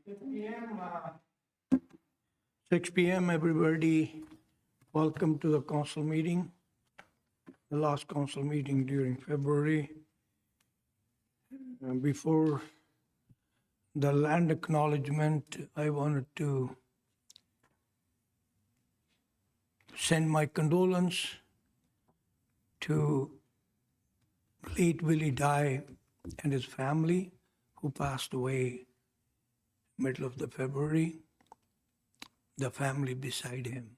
6 p.m. everybody. Welcome to the council meeting, the last council meeting during February. Before the land acknowledgement, I wanted to send my condolence to late Willie Dye and his family, who passed away middle of the February, the family beside him.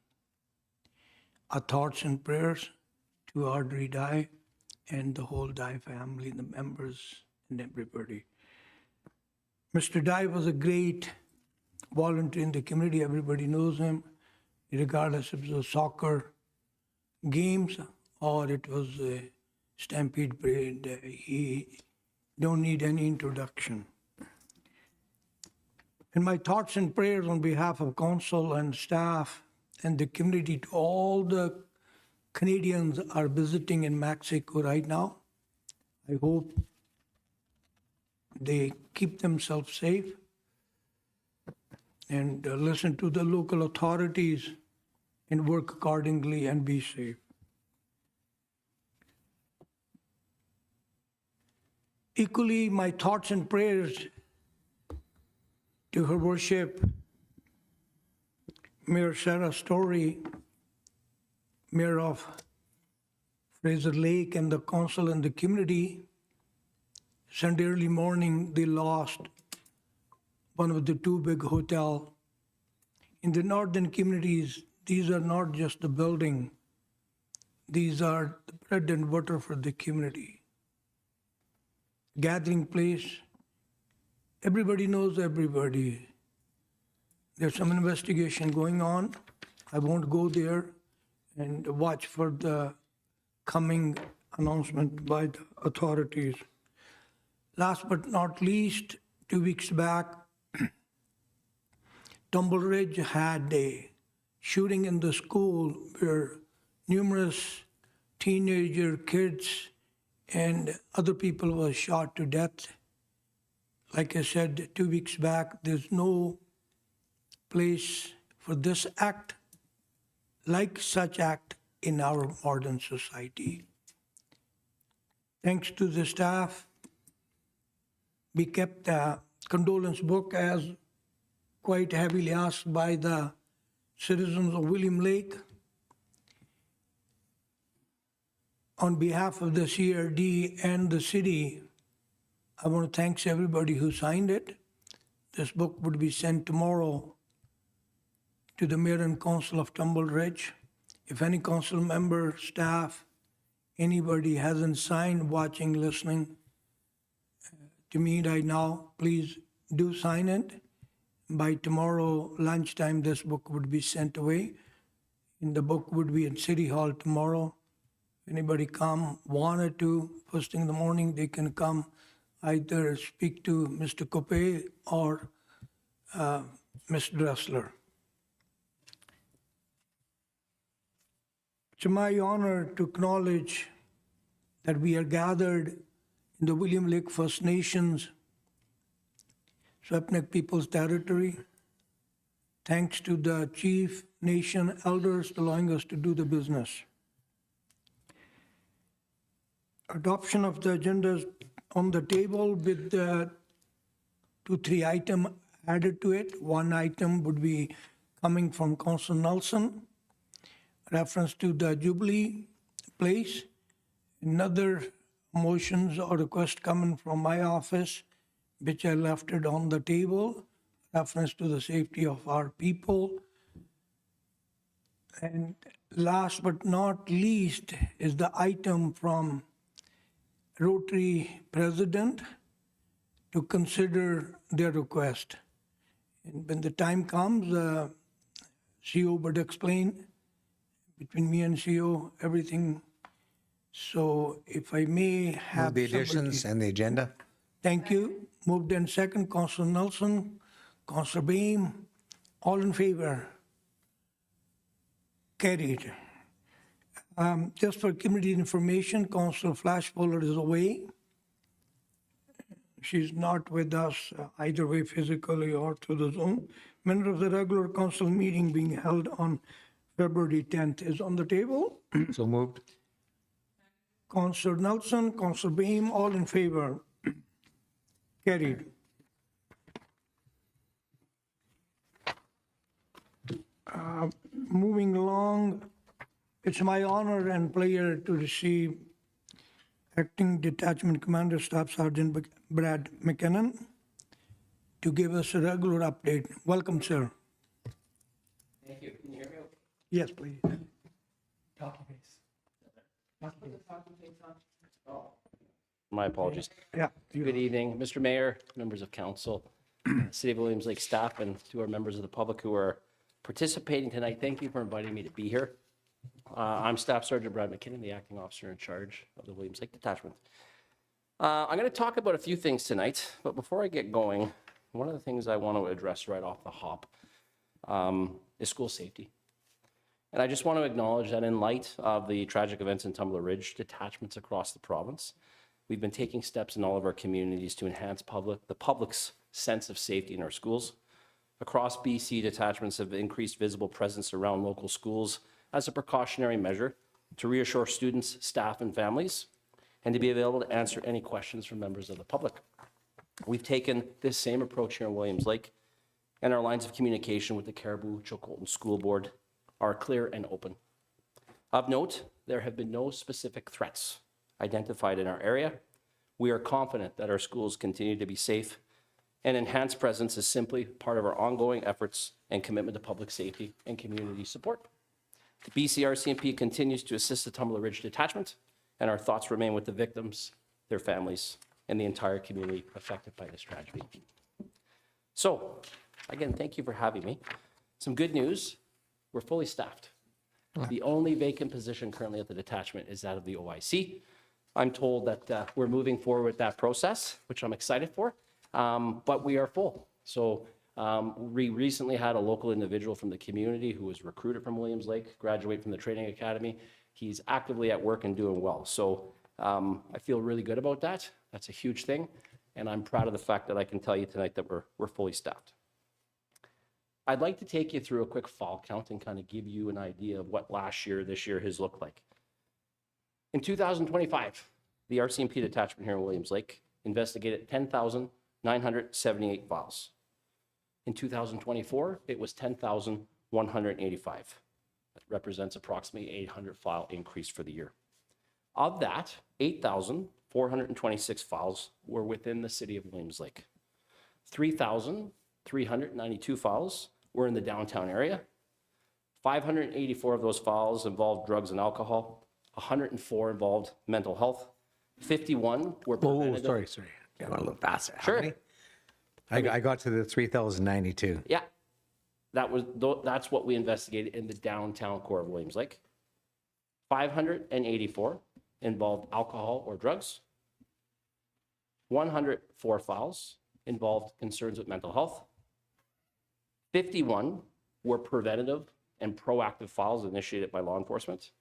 Our thoughts and prayers to Audrey Dye and the whole Dye family, the members and everybody. Mr. Dye was a great volunteer in the community. Everybody knows him, regardless if it was soccer games or it was a Stampede Parade. He don't need any introduction. And my thoughts and prayers on behalf of council and staff and the community to all the Canadians are visiting in Mexico right now. I hope they keep themselves safe and listen to the local authorities and work accordingly and be safe. Equally, my thoughts and prayers to Her Worship Mayor Sarah Story, Mayor of Fraser Lake, and the council and the community. Sunday early morning, they lost one of the two big hotels. In the northern communities, these are not just the building, these are the bread and butter for the community. Gathering place, everybody knows everybody. There's some investigation going on. I won't go there and watch for the coming announcement by the authorities. Last but not least, 2 weeks back, Tumble Ridge had a shooting in the school where numerous teenager kids and other people were shot to death. Like I said 2 weeks back, there's no place for this act, like such act in our modern society. Thanks to the staff, we kept the condolence book as quite heavily asked by the citizens of William Lake. On behalf of the CRD and the city, I want to thank everybody who signed it. This book would be sent tomorrow to the Mayor and Council of Tumble Ridge. If any council member, staff, anybody hasn't signed, watching, listening to me right now, please do sign it. By tomorrow lunchtime, this book would be sent away. And the book would be at City Hall tomorrow. If anybody wanted to, first thing in the morning, they can come either speak to Mr. Cope or Ms. Dressler. It's my honor to acknowledge that we are gathered in the William Lake First Nations, Swepnik People's Territory. Thanks to the Chief Nation Elders allowing us to do the business. Adoption of the agenda is on the table with 2-3 items added to it. One item would be coming from Councillor Nelson, reference to the Jubilee place. Another motions or request coming from my office, which I left it on the table, reference to the safety of our people. And last but not least is the item from Rotary President to consider their request. And when the time comes, CEO would explain between me and CEO everything. So if I may have Move the additions and the agenda. Thank you. Moved in second, Councillor Nelson, Councillor Beam, all in favor? Carried. Just for community information, Councillor Flashpoller is away. she's not with us either way physically or through the Zoom. Minute of the regular council meeting being held on February 10th is on the table. So moved. Councillor Nelson, Councillor Beam, all in favor? Carried. Moving along, it's my honor and pleasure to receive Acting Detachment Commander Staff Sergeant Brad McKinnon to give us a regular update. Welcome, sir. Thank you. Can you hear me? Yes, please. My apologies. Yeah. Good evening, Mr. Mayor, members of council, City of Williams Lake staff, and to our members of the public who are participating tonight. Thank you for inviting me to be here. I'm Staff Sergeant Brad McKinnon, the acting officer in charge of the Williams Lake Detachment. I'm going to talk about a few things tonight, but before I get going, one of the things I want to address right off the hop is school safety. And I just want to acknowledge that in light of the tragic events in Tumbler Ridge, detachments across the province, we've been taking steps in all of our communities to enhance the public's sense of safety in our schools. Across BC, detachments have increased visible presence around local schools as a precautionary measure to reassure students, staff, and families, and to be available to answer any questions from members of the public. We've taken this same approach here in Williams Lake, and our lines of communication with the Cariboo Chilcotin School Board are clear and open. Of note, there have been no specific threats identified in our area. We are confident that our schools continue to be safe, and enhanced presence is simply part of our ongoing efforts and commitment to public safety and community support. The BC RCMP continues to assist the Tumbler Ridge Detachment, and our thoughts remain with the victims, their families, and the entire community affected by this tragedy. So, again, thank you for having me. Some good news, we're fully staffed. The only vacant position currently at the detachment is that of the OIC. I'm told that we're moving forward with that process, which I'm excited for, but we are full. So we recently had a local individual from the community who was recruited from Williams Lake, graduate from the training academy. He's actively at work and doing well. So I feel really good about that. That's a huge thing. And I'm proud of the fact that I can tell you tonight that we're fully staffed. I'd like to take you through a quick fall count and kind of give you an idea of what this year has looked like. In 2025, the RCMP detachment here in Williams Lake investigated 10,978 files. In 2024, it was 10,185. That represents approximately 800 file increase for the year. Of that, 8,426 files were within the city of Williams Lake. 3,392 files were in the downtown area. 584 of those files involved drugs and alcohol. 104 involved mental health. 51 were preventative. Sorry. I went a little faster. How Sure. many? I got to the 3,092. Yeah, that's what we investigated in the downtown core of Williams Lake. 584 involved alcohol or drugs. 104 files involved concerns with mental health. 51 were preventative and proactive files initiated by law enforcement.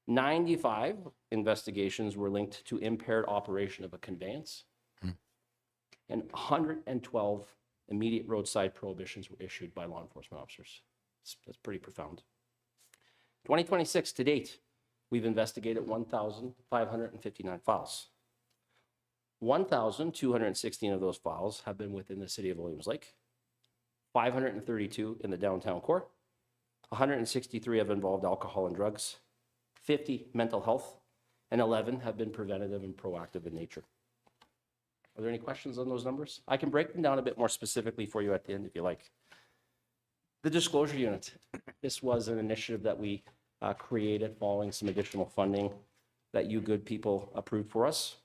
95 investigations were linked to impaired operation of a conveyance. And 112 immediate roadside prohibitions were issued by law enforcement officers. That's pretty profound. 2026 to date, we've investigated 1,559 files. 1,216 of those files have been within the city of Williams Lake, 532 in the downtown core, 163 have involved alcohol and drugs, 50 mental health, and 11 have been preventative and proactive in nature. Are there any questions on those numbers? I can break them down a bit more specifically for you at the end if you like. The disclosure unit. This was an initiative that we created following some additional funding that you good people approved for us.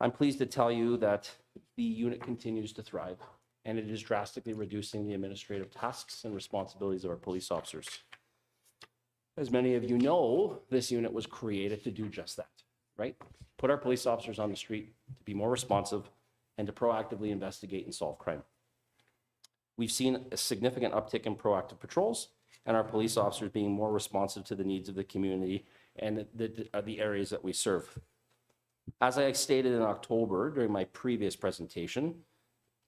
I'm pleased to tell you that the unit continues to thrive, and it is drastically reducing the administrative tasks and responsibilities of our police officers. As many of you know, this unit was created to do just that, right? Put our police officers on the street to be more responsive and to proactively investigate and solve crime. We've seen a significant uptick in proactive patrols and our police officers being more responsive to the needs of the community and the areas that we serve. As I stated in October during my previous presentation,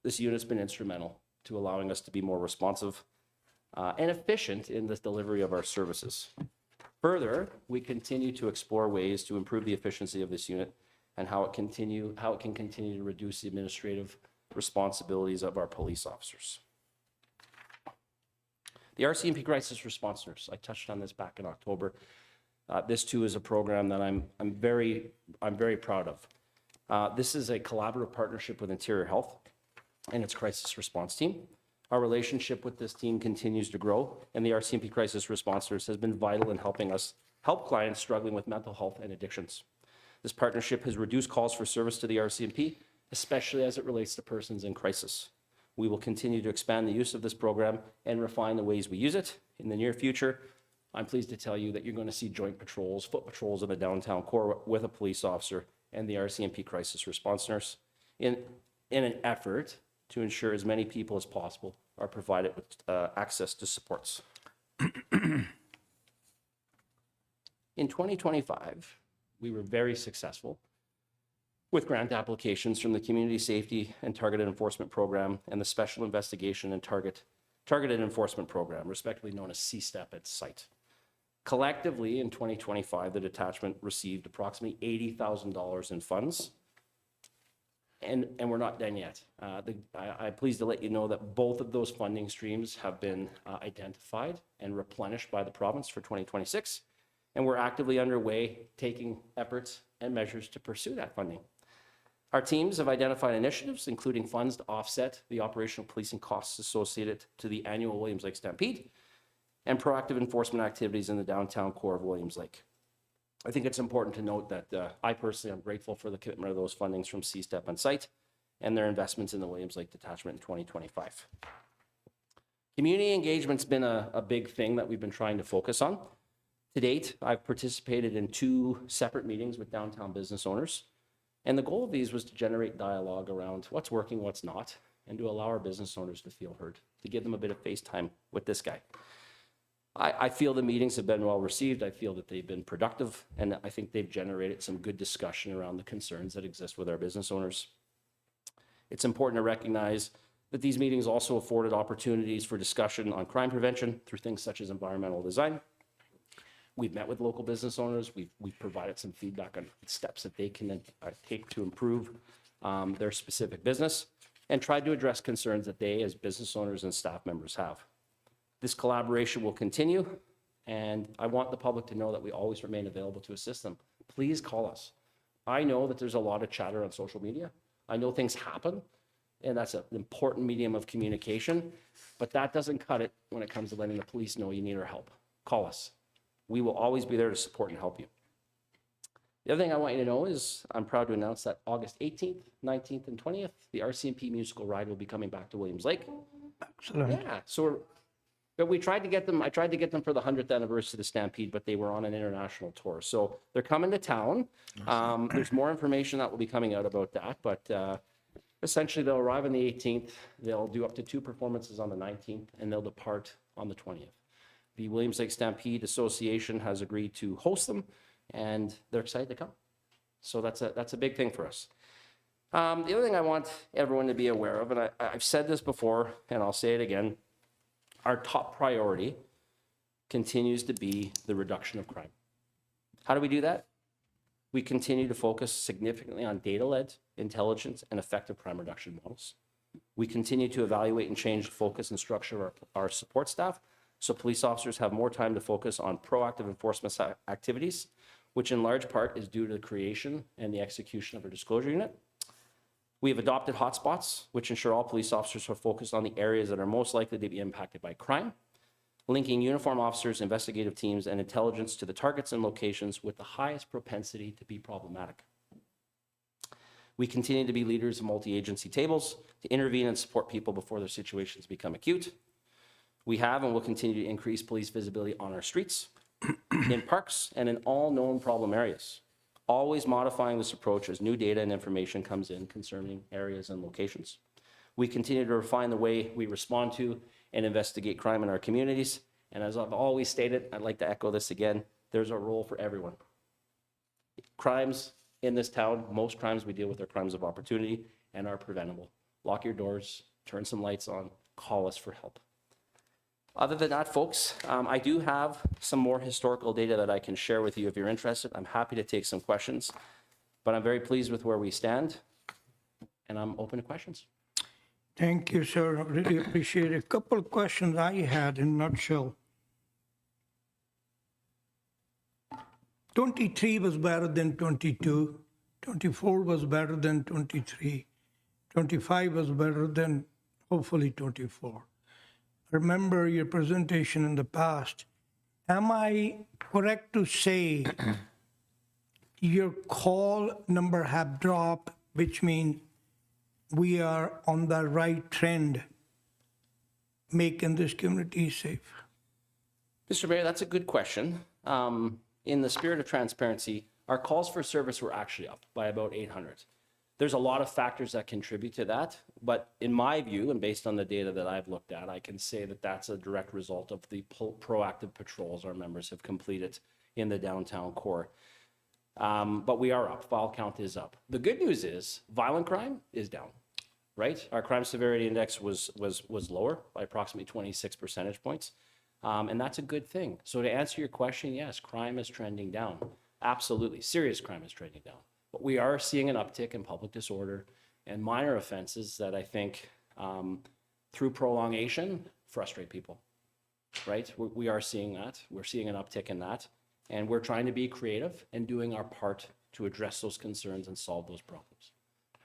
this unit's been instrumental to allowing us to be more responsive and efficient in the delivery of our services. Further, we continue to explore ways to improve the efficiency of this unit and how it can continue to reduce the administrative responsibilities of our police officers. The RCMP Crisis Response Nurse, I touched on this back in October. This too is a program that I'm very proud of. This is a collaborative partnership with Interior Health and its crisis response team. Our relationship with this team continues to grow, and the RCMP Crisis Response Nurse has been vital in helping us help clients struggling with mental health and addictions. This partnership has reduced calls for service to the RCMP, especially as it relates to persons in crisis. We will continue to expand the use of this program and refine the ways we use it. In the near future, I'm pleased to tell you that you're going to see joint patrols, foot patrols in the downtown core with a police officer and the RCMP Crisis Response Nurse in an effort to ensure as many people as possible are provided with access to supports. In 2025, we were very successful with grant applications from the Community Safety and Targeted Enforcement Program and the Special Investigation and Targeted Enforcement Program, respectively known as CSTEP at site. Collectively, in 2025, the detachment received approximately $80,000 in funds, and we're not done yet. I'm pleased to let you know that both of those funding streams have been identified and replenished by the province for 2026, and we're actively underway taking efforts and measures to pursue that funding. Our teams have identified initiatives, including funds to offset the operational policing costs associated to the annual Williams Lake Stampede and proactive enforcement activities in the downtown core of Williams Lake. I think it's important to note that I personally am grateful for the commitment of those fundings from CSTEP on site and their investments in the Williams Lake Detachment in 2025. Community engagement's been a big thing that we've been trying to focus on. To date, I've participated in 2 separate meetings with downtown business owners, and the goal of these was to generate dialogue around what's working, what's not, and to allow our business owners to feel heard, to give them a bit of face time with this guy. I feel the meetings have been well received. I feel that they've been productive, and I think they've generated some good discussion around the concerns that exist with our business owners. It's important to recognize that these meetings also afforded opportunities for discussion on crime prevention through things such as environmental design. We've met with local business owners. We've provided some feedback on steps that they can take to improve their specific business and tried to address concerns that they as business owners and staff members have. This collaboration will continue, and I want the public to know that we always remain available to assist them. Please call us. I know that there's a lot of chatter on social media. I know things happen, and that's an important medium of communication, but that doesn't cut it when it comes to letting the police know you need our help. Call us. We will always be there to support and help you. The other thing I want you to know is I'm proud to announce that August 18th, 19th, and 20th, the RCMP musical ride will be coming back to Williams Lake. Excellent. Yeah, but I tried to get them for the 100th anniversary of the Stampede, but they were on an international tour. So they're coming to town. There's more information that will be coming out about that, but essentially they'll arrive on the 18th. They'll do up to 2 performances on the 19th, and they'll depart on the 20th. The Williams Lake Stampede Association has agreed to host them, and they're excited to come. So that's a big thing for us. The other thing I want everyone to be aware of, and I've said this before, and I'll say it again, our top priority continues to be the reduction of crime. How do we do that? We continue to focus significantly on data-led intelligence and effective crime reduction models. We continue to evaluate and change the focus and structure of our support staff so police officers have more time to focus on proactive enforcement activities, which in large part is due to the creation and the execution of our disclosure unit. We have adopted hotspots, which ensure all police officers are focused on the areas that are most likely to be impacted by crime, linking uniform officers, investigative teams, and intelligence to the targets and locations with the highest propensity to be problematic. We continue to be leaders of multi-agency tables to intervene and support people before their situations become acute. We have and will continue to increase police visibility on our streets, in parks, and in all known problem areas, always modifying this approach as new data and information comes in concerning areas and locations. We continue to refine the way we respond to and investigate crime in our communities. And as I've always stated, I'd like to echo this again, there's a role for everyone. Crimes in this town, most crimes we deal with are crimes of opportunity and are preventable. Lock your doors, turn some lights on, call us for help. Other than that, folks, I do have some more historical data that I can share with you if you're interested. I'm happy to take some questions, but I'm very pleased with where we stand, and I'm open to questions. Thank you, sir. I really appreciate it. A couple of questions I had in a nutshell. 23 was better than 22. 24 was better than 23. 25 was better than hopefully 24. Remember your presentation in the past. Am I correct to say your call number have dropped, which means we are on the right trend, making this community safe? Mr. Mayor, that's a good question. In the spirit of transparency, our calls for service were actually up by about 800. There's a lot of factors that contribute to that, but in my view, and based on the data that I've looked at, I can say that that's a direct result of the proactive patrols our members have completed in the downtown core. But we are up, file count is up. The good news is violent crime is down, right? Our crime severity index was lower by approximately 26 percentage points. And that's a good thing. So to answer your question, yes, crime is trending down. Absolutely, serious crime is trending down. But we are seeing an uptick in public disorder and minor offenses that I think through prolongation frustrate people, right? We are seeing that. We're seeing an uptick in that. And we're trying to be creative and doing our part to address those concerns and solve those problems.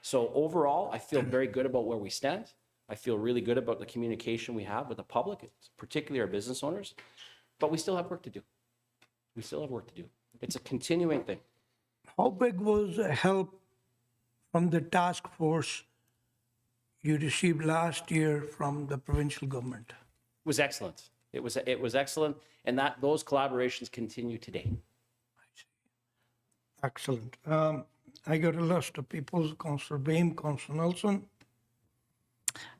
So overall, I feel very good about where we stand. I feel really good about the communication we have with the public, particularly our business owners, but we still have work to do. We still have work to do. It's a continuing thing. How big was the help from the task force you received last year from the provincial government? It was excellent. It was excellent, and those collaborations continue today. Excellent. I got a list of people, Councillor Bain, Councillor Nelson.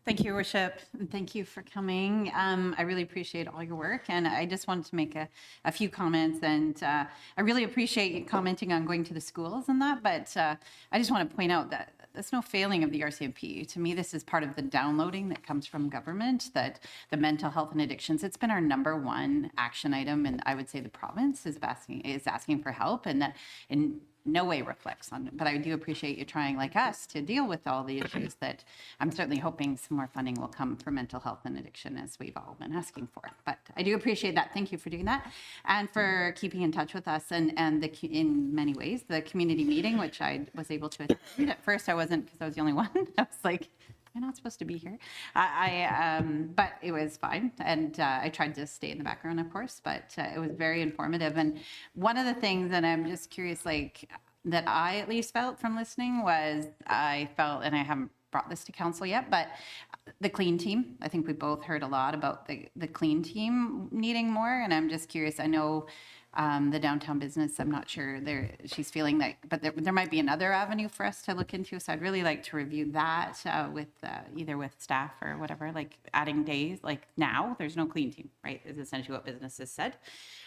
Thank you, Your Worship, and thank you for coming. I really appreciate all your work, and I just wanted to make a few comments, and I really appreciate you commenting on going to the schools and that, but I just want to point out that that's no failing of the RCMP. To me, this is part of the downloading that comes from government, that the mental health and addictions, it's been our #1 action item, and I would say the province is asking for help, and that in no way reflects on it. But I do appreciate you trying, like us, to deal with all the issues that I'm certainly hoping some more funding will come for mental health and addiction, as we've all been asking for. But I do appreciate that. Thank you for doing that and for keeping in touch with us, and in many ways, the community meeting, which I was able to attend. At first, I wasn't, because I was the only one. I was like, I'm not supposed to be here. But it was fine. And I tried to stay in the background, of course, but it was very informative. And one of the things that I'm just curious, like, that I at least felt from listening was I felt, and I haven't brought this to council yet, but the clean team. I think we both heard a lot about the clean team needing more. And I'm just curious, I know the downtown business, I'm not sure she's feeling that, but there might be another avenue for us to look into. So I'd really like to review that with either with staff or whatever, like adding days, like now there's no clean team, right? Is essentially what businesses said.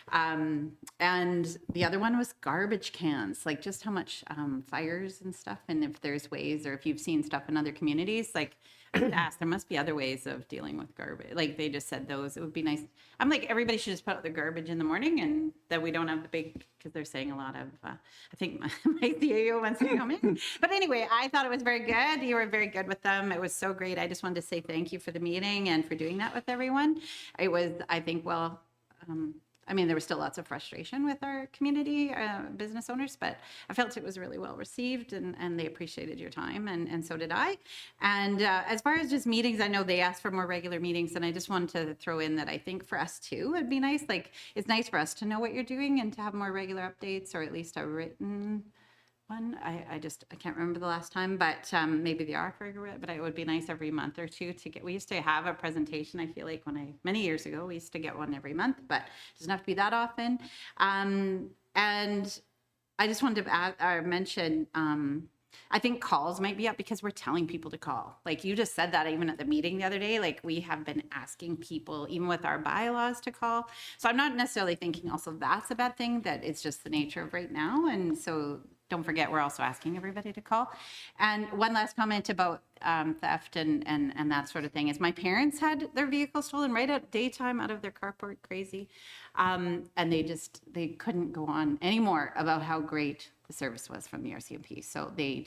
And the other one was garbage cans, like just how much fires and stuff. And if there's ways, or if you've seen stuff in other communities, like I would ask, there must be other ways of dealing with garbage. Like they just said those, it would be nice. I'm like, everybody should just put out their garbage in the morning, and that we don't have the big, because they're saying a lot of, I think my CAO wants to come in. But anyway, I thought it was very good. You were very good with them. It was so great. I just wanted to say thank you for the meeting and for doing that with everyone. It was, I think, well, I mean, there was still lots of frustration with our community business owners, but I felt it was really well received, and they appreciated your time, and so did I. And as far as just meetings, I know they asked for more regular meetings, and I just wanted to throw in that I think for us too, it'd be nice. Like, it's nice for us to know what you're doing and to have more regular updates, or at least a written one. I can't remember the last time, but maybe they are for it, but it would be nice every month or two to get. We used to have a presentation, I feel like many years ago, we used to get one every month, but it doesn't have to be that often. And I just wanted to mention, I think calls might be up because we're telling people to call. Like you just said that even at the meeting the other day, like we have been asking people, even with our bylaws, to call. So I'm not necessarily thinking also that's a bad thing, that it's just the nature of right now. And so don't forget, we're also asking everybody to call. And one last comment about theft and that sort of thing is my parents had their vehicle stolen right at daytime out of their carport, crazy. And they couldn't go on anymore about how great the service was from the RCMP. So they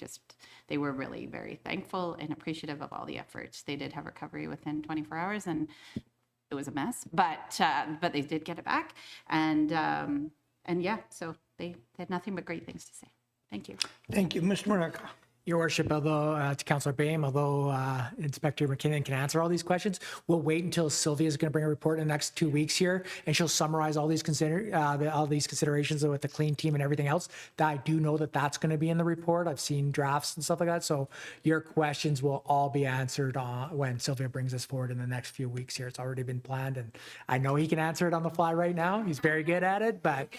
were really very thankful and appreciative of all the efforts. They did have recovery within 24 hours and it was a mess, but they did get it back. And yeah, so they had nothing but great things to say. Thank you. Thank you. Mr. Mareka. Your Worship, although to Councillor Boehm, although Inspector McKinnon can answer all these questions, we'll wait until Sylvia is going to bring a report in the next 2 weeks here, and she'll summarize all these considerations with the clean team and everything else. That I do know that that's going to be in the report. I've seen drafts and stuff like that. So your questions will all be answered when Sylvia brings us forward in the next few weeks here. It's already been planned, and I know he can answer it on the fly right now. He's very good at it, but.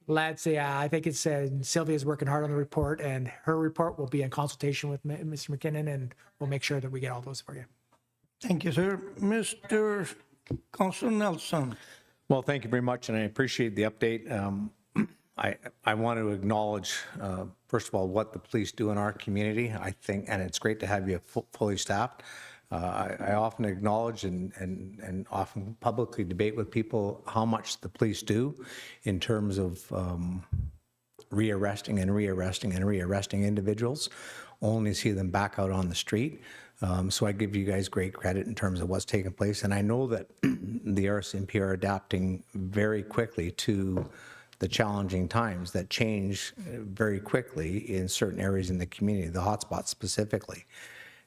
Let's say, I think it's Sylvia's working hard on the report, and her report will be in consultation with Mr. McKinnon, and we'll make sure that we get all those for you. Thank you, sir. Mr. Councillor Nelson. Well, thank you very much, and I appreciate the update. I want to acknowledge, first of all, what the police do in our community. I think, and it's great to have you fully staffed. I often acknowledge and often publicly debate with people how much the police do in terms of rearresting individuals, only see them back out on the street. So I give you guys great credit in terms of what's taking place. And I know that the RCMP are adapting very quickly to the challenging times that change very quickly in certain areas in the community, the hotspots specifically.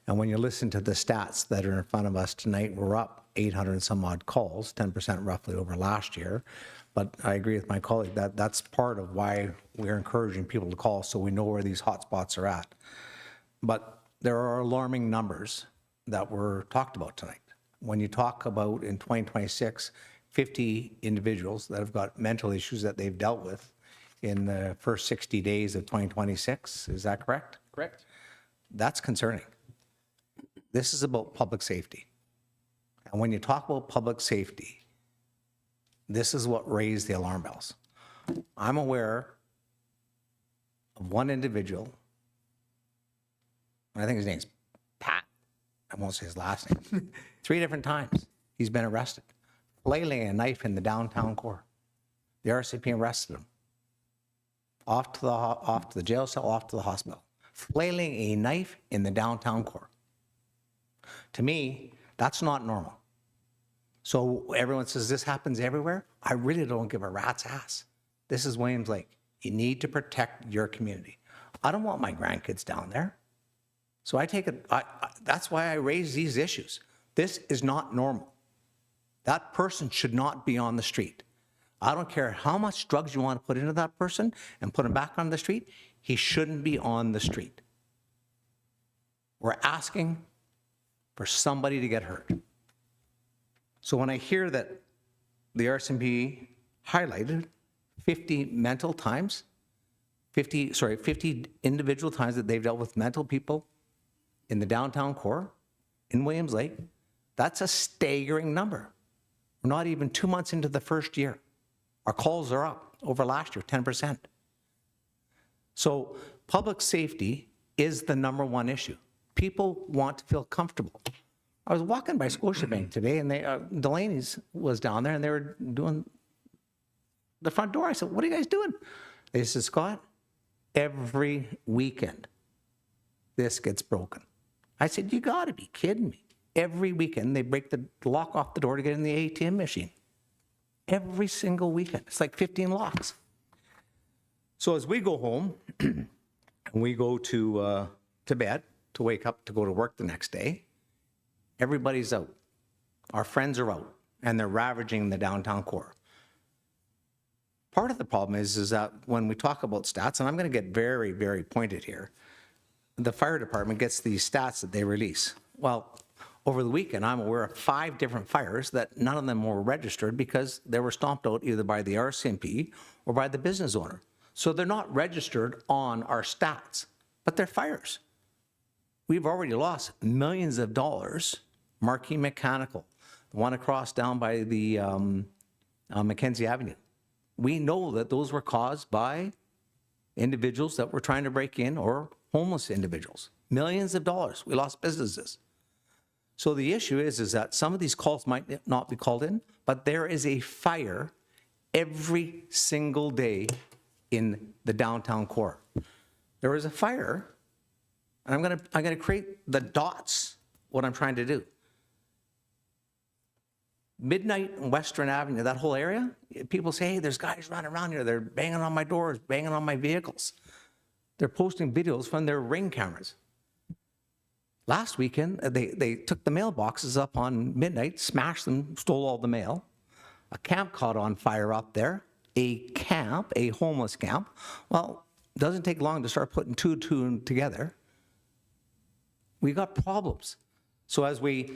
And when you listen to the stats that are in front of us tonight, we're up 800 and some odd calls, 10% roughly over last year. But I agree with my colleague that that's part of why we're encouraging people to call so we know where these hotspots are at. But there are alarming numbers that were talked about tonight. When you talk about in 2026, 50 individuals that have got mental issues that they've dealt with in the first 60 days of 2026, is that correct? Correct. That's concerning. This is about public safety. And when you talk about public safety, this is what raised the alarm bells. I'm aware of one individual, and I think his name's Pat. I won't say his last name. 3 different times he's been arrested, flailing a knife in the downtown core. The RCMP arrested him. Off to the jail cell, off to the hospital. Flailing a knife in the downtown core. To me, that's not normal. So everyone says this happens everywhere. I really don't give a rat's ass. This is Williams Lake. You need to protect your community. I don't want my grandkids down there. So I take it, that's why I raise these issues. This is not normal. That person should not be on the street. I don't care how much drugs you want to put into that person and put him back on the street. He shouldn't be on the street. We're asking for somebody to get hurt. So when I hear that the RCMP highlighted 50 individual times that they've dealt with mental people in the downtown core in Williams Lake, that's a staggering number. We're not even 2 months into the first year. Our calls are up over last year, 10%. So public safety is the number one issue. People want to feel comfortable. I was walking by Scotiabank today, and Delaney's was down there, and they were doing the front door. I said, "What are you guys doing?" They said, "Scott, every weekend this gets broken." I said, "You got to be kidding me." Every weekend they break the lock off the door to get in the ATM machine. Every single weekend. It's like 15 locks. So as we go home and we go to bed, to wake up to go to work the next day, everybody's out. Our friends are out, and they're ravaging the downtown core. Part of the problem is that when we talk about stats, and I'm going to get very, very pointed here, the fire department gets these stats that they release. Well, over the weekend, I'm aware of 5 different fires that none of them were registered because they were stomped out either by the RCMP or by the business owner. So they're not registered on our stats, but they're fires. We've already lost millions of dollars. Marquee Mechanical, the one across down by the Mackenzie Avenue. We know that those were caused by individuals that were trying to break in or homeless individuals. Millions of dollars. We lost businesses. So the issue is that some of these calls might not be called in, but there is a fire every single day in the downtown core. There is a fire, and I'm gonna create the dots, what I'm trying to do. Midnight and Western Avenue, that whole area, people say, hey, there's guys running around here. They're banging on my doors, banging on my vehicles. They're posting videos from their Ring cameras. Last weekend, they took the mailboxes up on midnight, smashed them, stole all the mail. A camp caught on fire up there. A homeless camp. Well, it doesn't take long to start putting two and two together. We got problems. So as we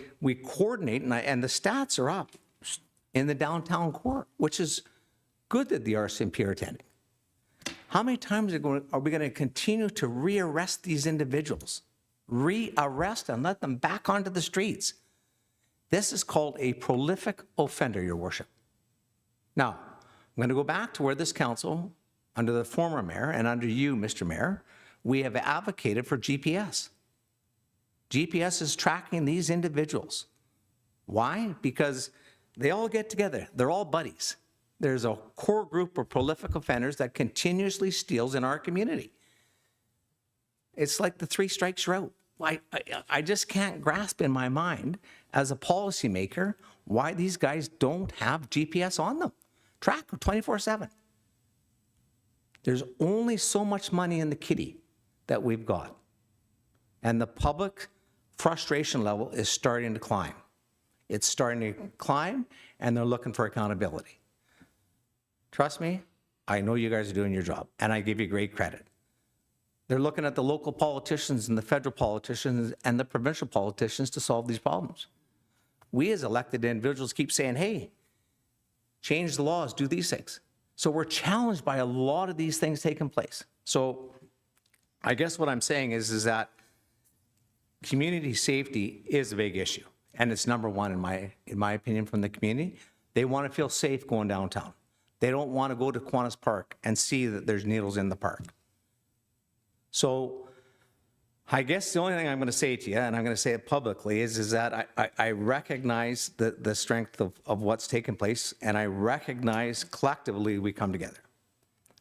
coordinate, and the stats are up in the downtown core, which is good that the RCMP are attending. How many times are we going to continue to rearrest these individuals? Rearrest and let them back onto the streets. This is called a prolific offender, Your Worship. Now, I'm going to go back to where this council, under the former mayor and under you, Mr. Mayor, we have advocated for GPS. GPS is tracking these individuals. Why? Because they all get together. They're all buddies. There's a core group of prolific offenders that continuously steals in our community. It's like the 3 strikes you're out. I just can't grasp in my mind as a policymaker why these guys don't have GPS on them. Track 24/7. There's only so much money in the kitty that we've got. And the public frustration level is starting to climb. It's starting to climb, and they're looking for accountability. Trust me, I know you guys are doing your job, and I give you great credit. They're looking at the local politicians and the federal politicians and the provincial politicians to solve these problems. We as elected individuals keep saying, hey, change the laws, do these things. So we're challenged by a lot of these things taking place. So I guess what I'm saying is that community safety is a big issue, and it's number one in my opinion from the community. They want to feel safe going downtown. They don't want to go to Kiwanis Park and see that there's needles in the park. So I guess the only thing I'm going to say to you, and I'm going to say it publicly, is that I recognize the strength of what's taken place, and I recognize collectively we come together.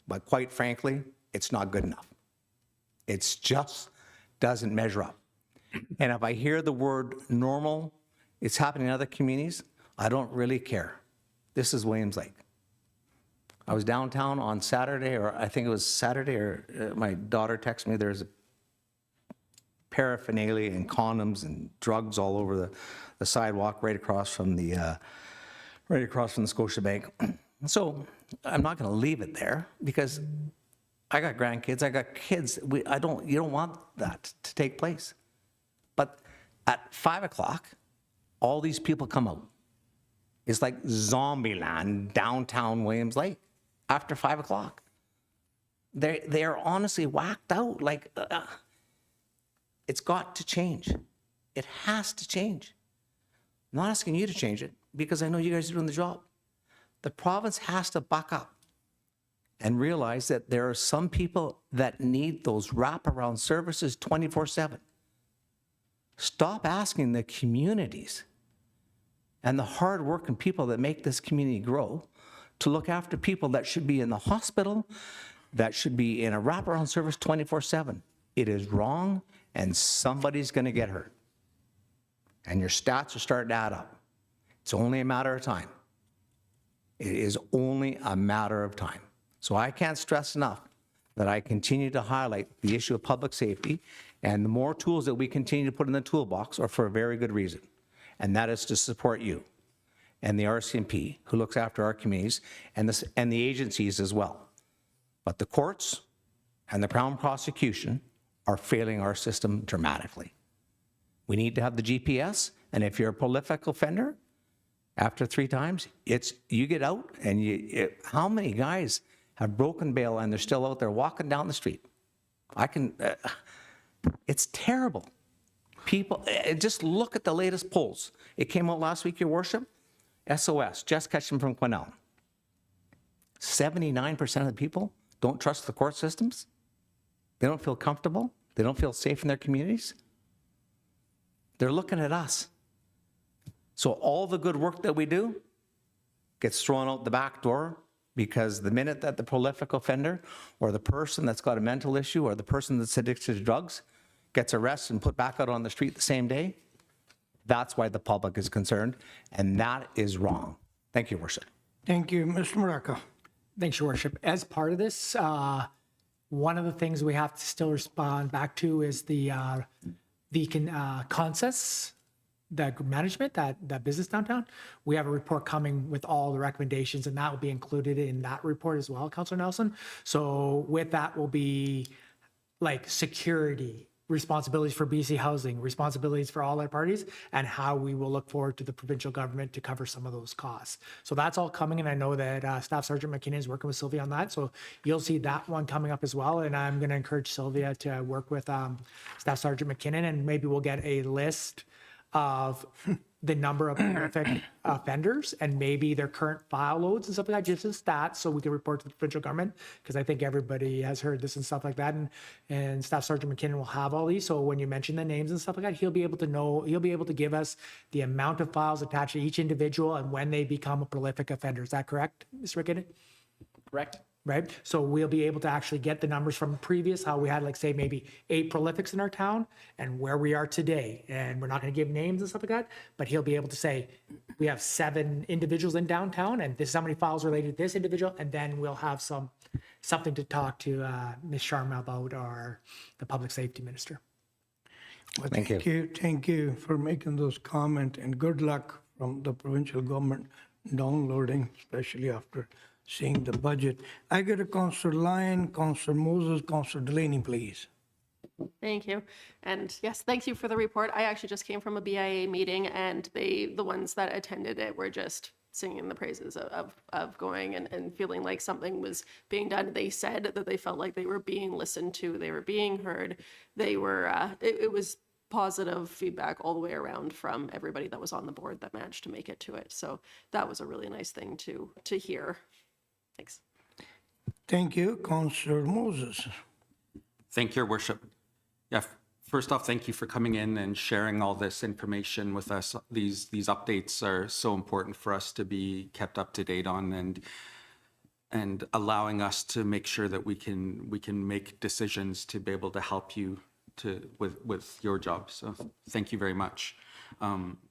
But quite frankly, it's not good enough. It's just doesn't measure up. And if I hear the word normal, it's happening in other communities, I don't really care. This is Williams Lake. I was downtown on Saturday, or I think it was Saturday, or my daughter texted me, there's a paraphernalia and condoms and drugs all over the sidewalk right across from the Scotiabank. So I'm not going to leave it there because I got grandkids, I got kids. You don't want that to take place. But at 5 o'clock, all these people come out. It's like zombie land downtown Williams Lake after 5 o'clock. They are honestly whacked out. Like, it's got to change. It has to change. I'm not asking you to change it because I know you guys are doing the job. The province has to buck up and realize that there are some people that need those wraparound services 24/7. Stop asking the communities and the hardworking people that make this community grow to look after people that should be in the hospital, that should be in a wraparound service 24/7. It is wrong, and somebody's going to get hurt. And your stats are starting to add up. It's only a matter of time. It is only a matter of time. So I can't stress enough that I continue to highlight the issue of public safety, and the more tools that we continue to put in the toolbox are for a very good reason, and that is to support you and the RCMP, who looks after our communities, and the agencies as well. But the courts and the Crown prosecution are failing our system dramatically. We need to have the GPS, and if you're a prolific offender, after 3 times, you get out, and how many guys have broken bail and they're still out there walking down the street? It's terrible. People, just look at the latest polls. It came out last week, Your Worship. SOS, Just Catch Them from Quesnel. 79% of the people don't trust the court systems, they don't feel comfortable, they don't feel safe in their communities, they're looking at us. So all the good work that we do gets thrown out the back door because the minute that the prolific offender or the person that's got a mental issue or the person that's addicted to drugs gets arrested and put back out on the street the same day, that's why the public is concerned, and that is wrong. Thank you, Worship. Thank you. Mr. Maraca. Thanks, Your Worship. As part of this, one of the things we have to still respond back to is the consensus, the management, that business downtown. We have a report coming with all the recommendations, and that will be included in that report as well, Councillor Nelson. So with that will be like security, responsibilities for BC Housing, responsibilities for all our parties, and how we will look forward to the provincial government to cover some of those costs. So that's all coming, and I know that Staff Sergeant McKinnon is working with Sylvia on that. So you'll see that one coming up as well, and I'm going to encourage Sylvia to work with Staff Sergeant McKinnon, and maybe we'll get a list of the number of prolific offenders and maybe their current file loads and stuff like that, just as stats, so we can report to the provincial government, because I think everybody has heard this and stuff like that. And Staff Sergeant McKinnon will have all these. So when you mention the names and stuff like that, he'll be able to know, he'll be able to give us the amount of files attached to each individual and when they become a prolific offender. Is that correct, Mr. McKinnon? Correct. Right? So we'll be able to actually get the numbers from previous, how we had like say maybe 8 prolifics in our town and where we are today. And we're not going to give names and stuff like that, but he'll be able to say, we have 7 individuals in downtown and this is how many files related to this individual. And then we'll have something to talk to Ms. Sharma about, the public safety minister. Well, Thank you. Thank you for making those comments, and good luck from the provincial government downloading, especially after seeing the budget. I get a Councillor Lyon, Councillor Moses, Councillor Delaney, please. Thank you. And yes, thank you for the report. I actually just came from a BIA meeting, and the ones that attended it were just singing the praises of going and feeling like something was being done. They said that they felt like they were being listened to, they were being heard. They were, it was positive feedback all the way around from everybody that was on the board that managed to make it to it. So that was a really nice thing to hear. Thanks. Thank you, Councillor Moses. Thank you, Your Worship. Yeah, first off, thank you for coming in and sharing all this information with us. These updates are so important for us to be kept up to date on, and allowing us to make sure that we can make decisions to be able to help you with your job. So thank you very much.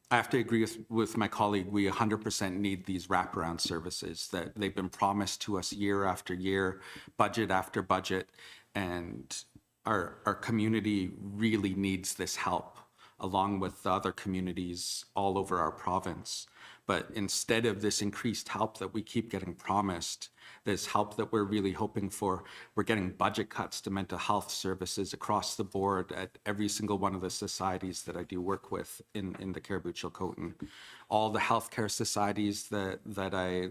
I have to agree with my colleague. We 100% need these wraparound services that they've been promised to us year after year, budget after budget, and our community really needs this help, along with the other communities all over our province. But instead of this increased help that we keep getting promised, this help that we're really hoping for, we're getting budget cuts to mental health services across the board at every single one of the societies that I do work with in the Cariboo Chilcotin. All the healthcare societies that I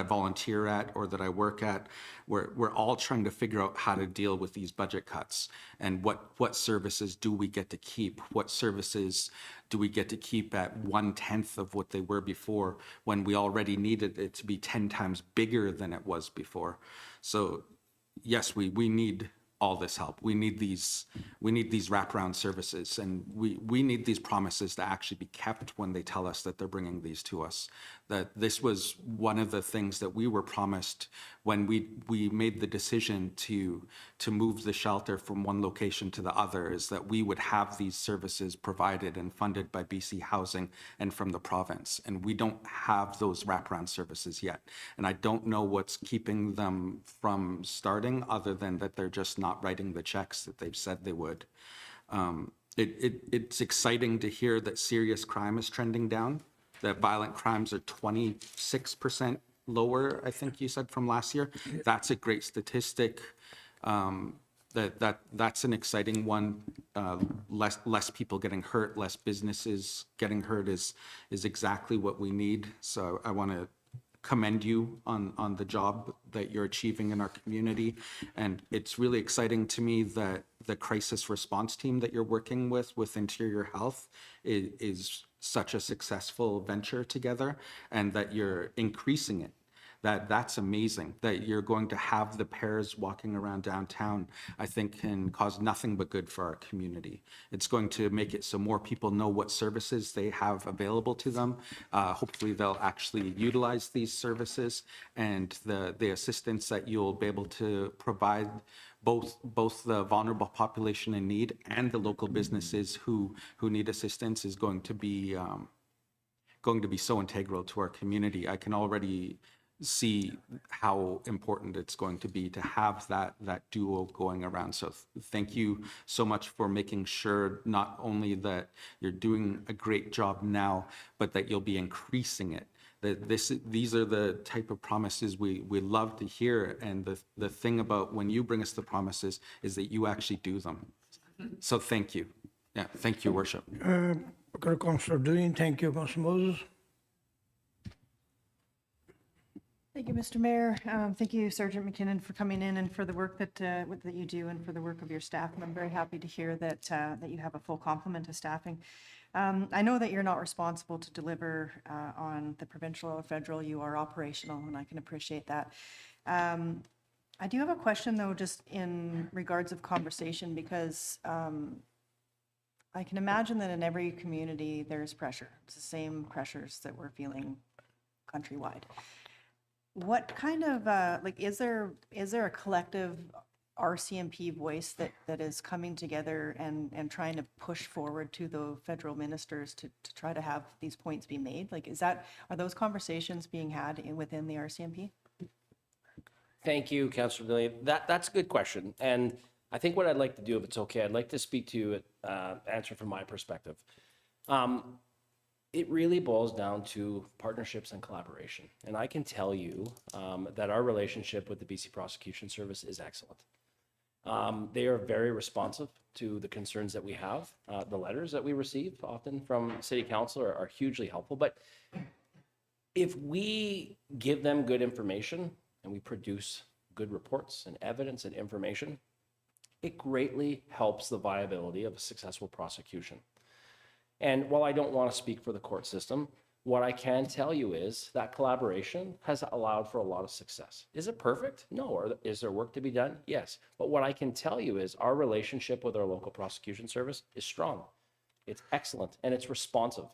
volunteer at or that I work at, we're all trying to figure out how to deal with these budget cuts and what services do we get to keep? What services do we get to keep at 1/10 of what they were before, when we already needed it to be 10 times bigger than it was before? So yes, we need all this help. We need these wraparound services, and we need these promises to actually be kept when they tell us that they're bringing these to us. That this was one of the things that we were promised when we made the decision to move the shelter from one location to the other, is that we would have these services provided and funded by BC Housing and from the province. And we don't have those wraparound services yet. And I don't know what's keeping them from starting, other than that they're just not writing the checks that they've said they would. It's exciting to hear that serious crime is trending down, that violent crimes are 26% lower, I think you said, from last year. That's a great statistic. That's an exciting one. Less people getting hurt, less businesses getting hurt is exactly what we need. So I want to commend you on the job that you're achieving in our community. And it's really exciting to me that the crisis response team that you're working with Interior Health is such a successful venture together, and that you're increasing it. That's amazing. That you're going to have the pairs walking around downtown, I think can cause nothing but good for our community. It's going to make it so more people know what services they have available to them. Hopefully they'll actually utilize these services, and the assistance that you'll be able to provide both the vulnerable population in need and the local businesses who need assistance is going to be so integral to our community. I can already see how important it's going to be to have that duo going around. So thank you so much for making sure not only that you're doing a great job now, but that you'll be increasing it. That these are the type of promises we love to hear. And the thing about when you bring us the promises is that you actually do them. So thank you. Yeah, thank you, Worship. Councillor Dean, thank you, Councillor Moses. Thank you, Mr. Mayor. Thank you, Sergeant McKinnon, for coming in and for the work that you do and for the work of your staff. And I'm very happy to hear that that you have a full complement of staffing. I know that you're not responsible to deliver on the provincial or federal. You are operational, and I can appreciate that. I do have a question, though, just in regards of conversation, because I can imagine that in every community there's pressure. It's the same pressures that we're feeling countrywide. What kind of, is there a collective RCMP voice that is coming together and trying to push forward to the federal ministers to try to have these points be made? Are those conversations being had within the RCMP? Thank you, Councillor Delaney. That's a good question. And I think what I'd like to do, if it's okay, I'd like to speak to it, answer from my perspective. It really boils down to partnerships and collaboration. And I can tell you that our relationship with the BC Prosecution Service is excellent. They are very responsive to the concerns that we have. The letters that we receive often from City Council are hugely helpful. But if we give them good information and we produce good reports and evidence and information, it greatly helps the viability of a successful prosecution. And while I don't want to speak for the court system, what I can tell you is that collaboration has allowed for a lot of success. Is it perfect? No. Or is there work to be done? Yes. But what I can tell you is our relationship with our local prosecution service is strong. It's excellent and it's responsive.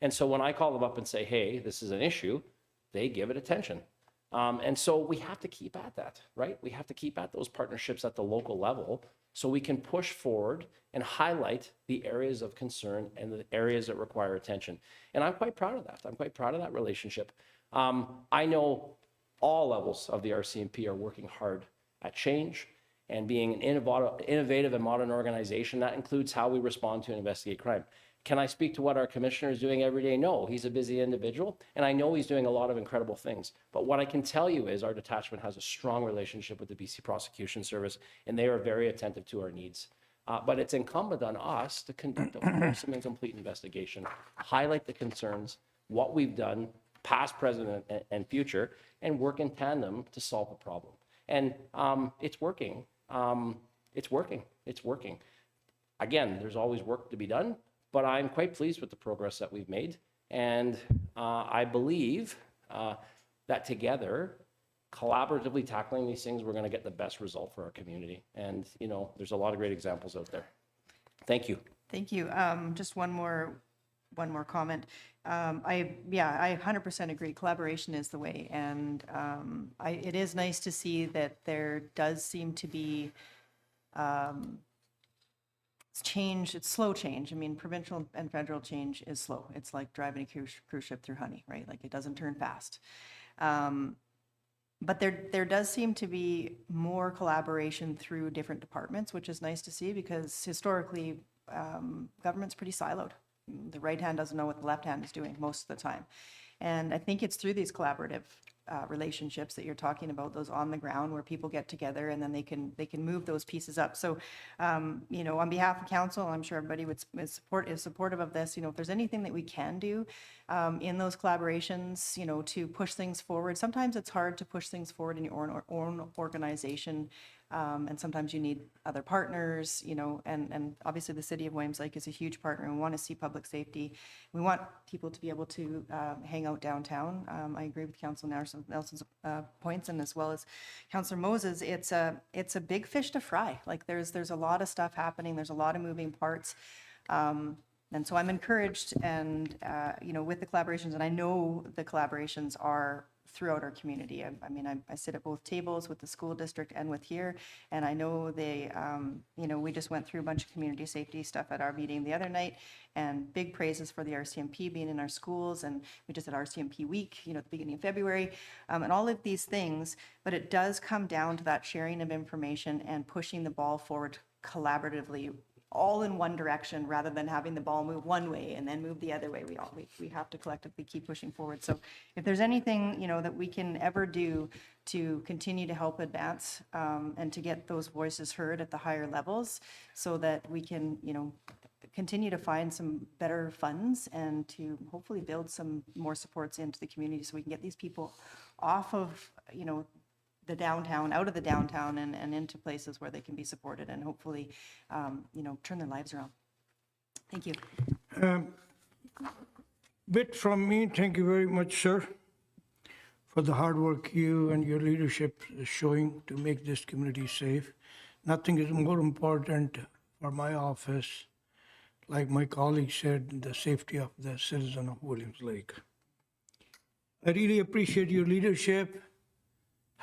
And so when I call them up and say, hey, this is an issue, they give it attention. And so we have to keep at that, right? We have to keep at those partnerships at the local level so we can push forward and highlight the areas of concern and the areas that require attention. And I'm quite proud of that. I'm quite proud of that relationship. I know all levels of the RCMP are working hard at change and being an innovative and modern organization. That includes how we respond to and investigate crime. Can I speak to what our commissioner is doing every day? No, he's a busy individual, and I know he's doing a lot of incredible things. But what I can tell you is our detachment has a strong relationship with the BC Prosecution Service, and they are very attentive to our needs. But it's incumbent on us to conduct a wholesome and complete investigation, highlight the concerns, what we've done, past, present, and future, and work in tandem to solve the problem. And it's working. It's working. It's working. Again, there's always work to be done, but I'm quite pleased with the progress that we've made. And I believe that together, collaboratively tackling these things, we're going to get the best result for our community. And, you know, there's a lot of great examples out there. Thank you. Thank you. Just one more comment. I 100% agree. Collaboration is the way. And it is nice to see that there does seem to be change. It's slow change. I mean, provincial and federal change is slow. It's like driving a cruise ship through honey, right? Like it doesn't turn fast. But there does seem to be more collaboration through different departments, which is nice to see because historically, government's pretty siloed. The right hand doesn't know what the left hand is doing most of the time. And I think it's through these collaborative relationships that you're talking about, those on the ground where people get together and then they can move those pieces up. So, you know, on behalf of council, I'm sure everybody is supportive of this. You know, if there's anything that we can do in those collaborations, you know, to push things forward. Sometimes it's hard to push things forward in your own organization And sometimes you need other partners, you know, and obviously the city of Williams Lake is a huge partner, and we want to see public safety. We want people to be able to hang out downtown. I agree with Councillor Nelson's points, and as well as Councillor Moses. It's a big fish to fry. Like there's a lot of stuff happening. There's a lot of moving parts. And so I'm encouraged, and you know, with the collaborations, and I know the collaborations are throughout our community. I mean, I sit at both tables with the school district and with here, and I know they, you know, we just went through a bunch of community safety stuff at our meeting the other night, and big praises for the RCMP being in our schools, and we just had RCMP week, you know, at the beginning of February, and all of these things, but it does come down to that sharing of information and pushing the ball forward collaboratively, all in one direction, rather than having the ball move one way and then move the other way. We have to collectively keep pushing forward. So if there's anything, you know, that we can ever do to continue to help advance and to get those voices heard at the higher levels, so that we can, you know, continue to find some better funds and to hopefully build some more supports into the community, so we can get these people off of, you know, the downtown, out of the downtown, and into places where they can be supported, and hopefully, you know, turn their lives around. Thank you. Bit from me, thank you very much, sir, for the hard work you and your leadership is showing to make this community safe. Nothing is more important for my office, like my colleague said, the safety of the citizen of Williams Lake. I really appreciate your leadership.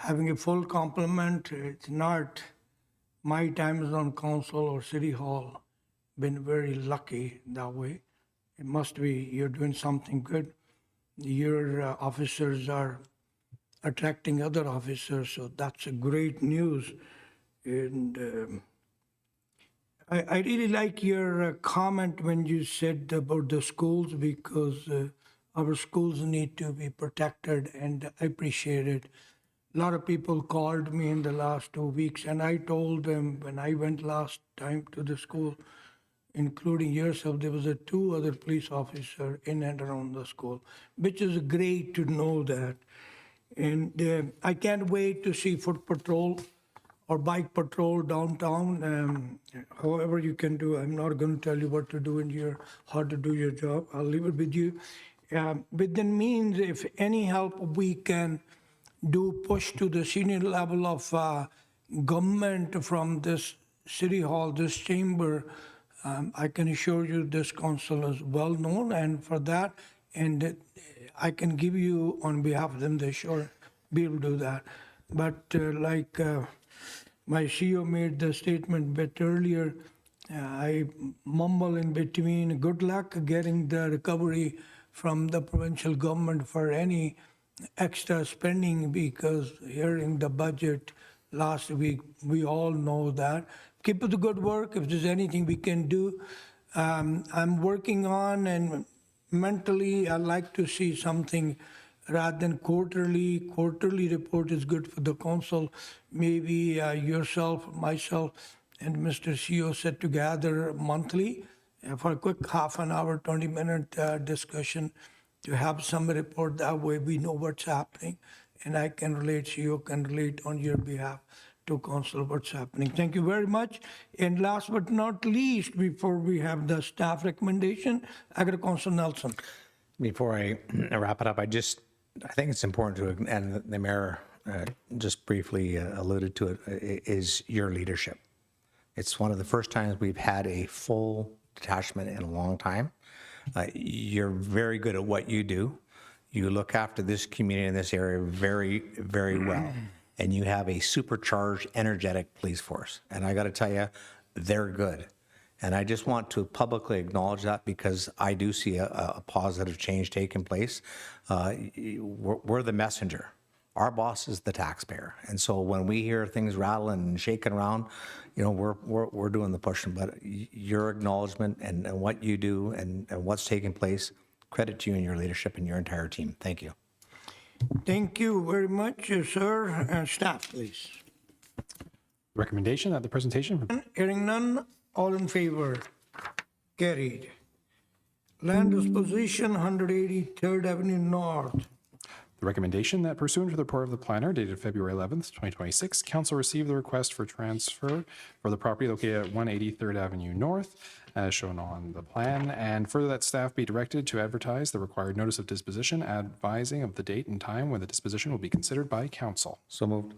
Having a full complement, it's not my times on council or city hall, been very lucky that way. It must be you're doing something good. Your officers are attracting other officers, so that's a great news. And I really like your comment when you said about the schools, because our schools need to be protected, and I appreciate it. A lot of people called me in the last 2 weeks, and I told them when I went last time to the school, including yourself, there was 2 other police officers in and around the school, which is great to know that. And I can't wait to see foot patrol or bike patrol downtown. However you can do, I'm not going to tell you what to do in here, how to do your job. I'll leave it with you. But that means if any help we can do push to the senior level of government from this city hall, this chamber, I can assure you this council is well known, and for that, and I can give you on behalf of them, they sure be able to do that. But like my CEO made the statement a bit earlier, I mumble in between, good luck getting the recovery from the provincial government for any extra spending, because hearing the budget last week, we all know that. Keep up the good work. If there's anything we can do, I'm working on, and mentally I like to see something rather than quarterly. Quarterly report is good for the council. Maybe yourself, myself, and Mr. CEO sit together monthly for a quick half an hour, 20-minute discussion, to have some report. That way we know what's happening, and I can relate, CEO can relate on your behalf to council what's happening. Thank you very much. And last but not least, before we have the staff recommendation, I got Councillor Nelson. Before I wrap it up, I think it's important to, and the mayor just briefly alluded to it, is your leadership. It's one of the first times we've had a full detachment in a long time. You're very good at what you do. You look after this community in this area very, very well. And you have a supercharged, energetic police force. And I got to tell you, they're good. And I just want to publicly acknowledge that, because I do see a positive change taking place. We're the messenger. Our boss is the taxpayer. And so when we hear things rattling and shaking around, you know, we're doing the pushing. But your acknowledgement and what you do and what's taking place, credit to you and your leadership and your entire team. Thank you. Thank you very much, sir. Staff, please. Recommendation at the presentation. Hearing none, all in favor? Carried. Land disposition, 180 3rd Avenue North. The recommendation that pursuant to the report of the planner dated February 11th, 2026, council received the request for transfer for the property located at 180 3rd Avenue North, as shown on the plan, and further that staff be directed to advertise the required notice of disposition, advising of the date and time when the disposition will be considered by council. So moved.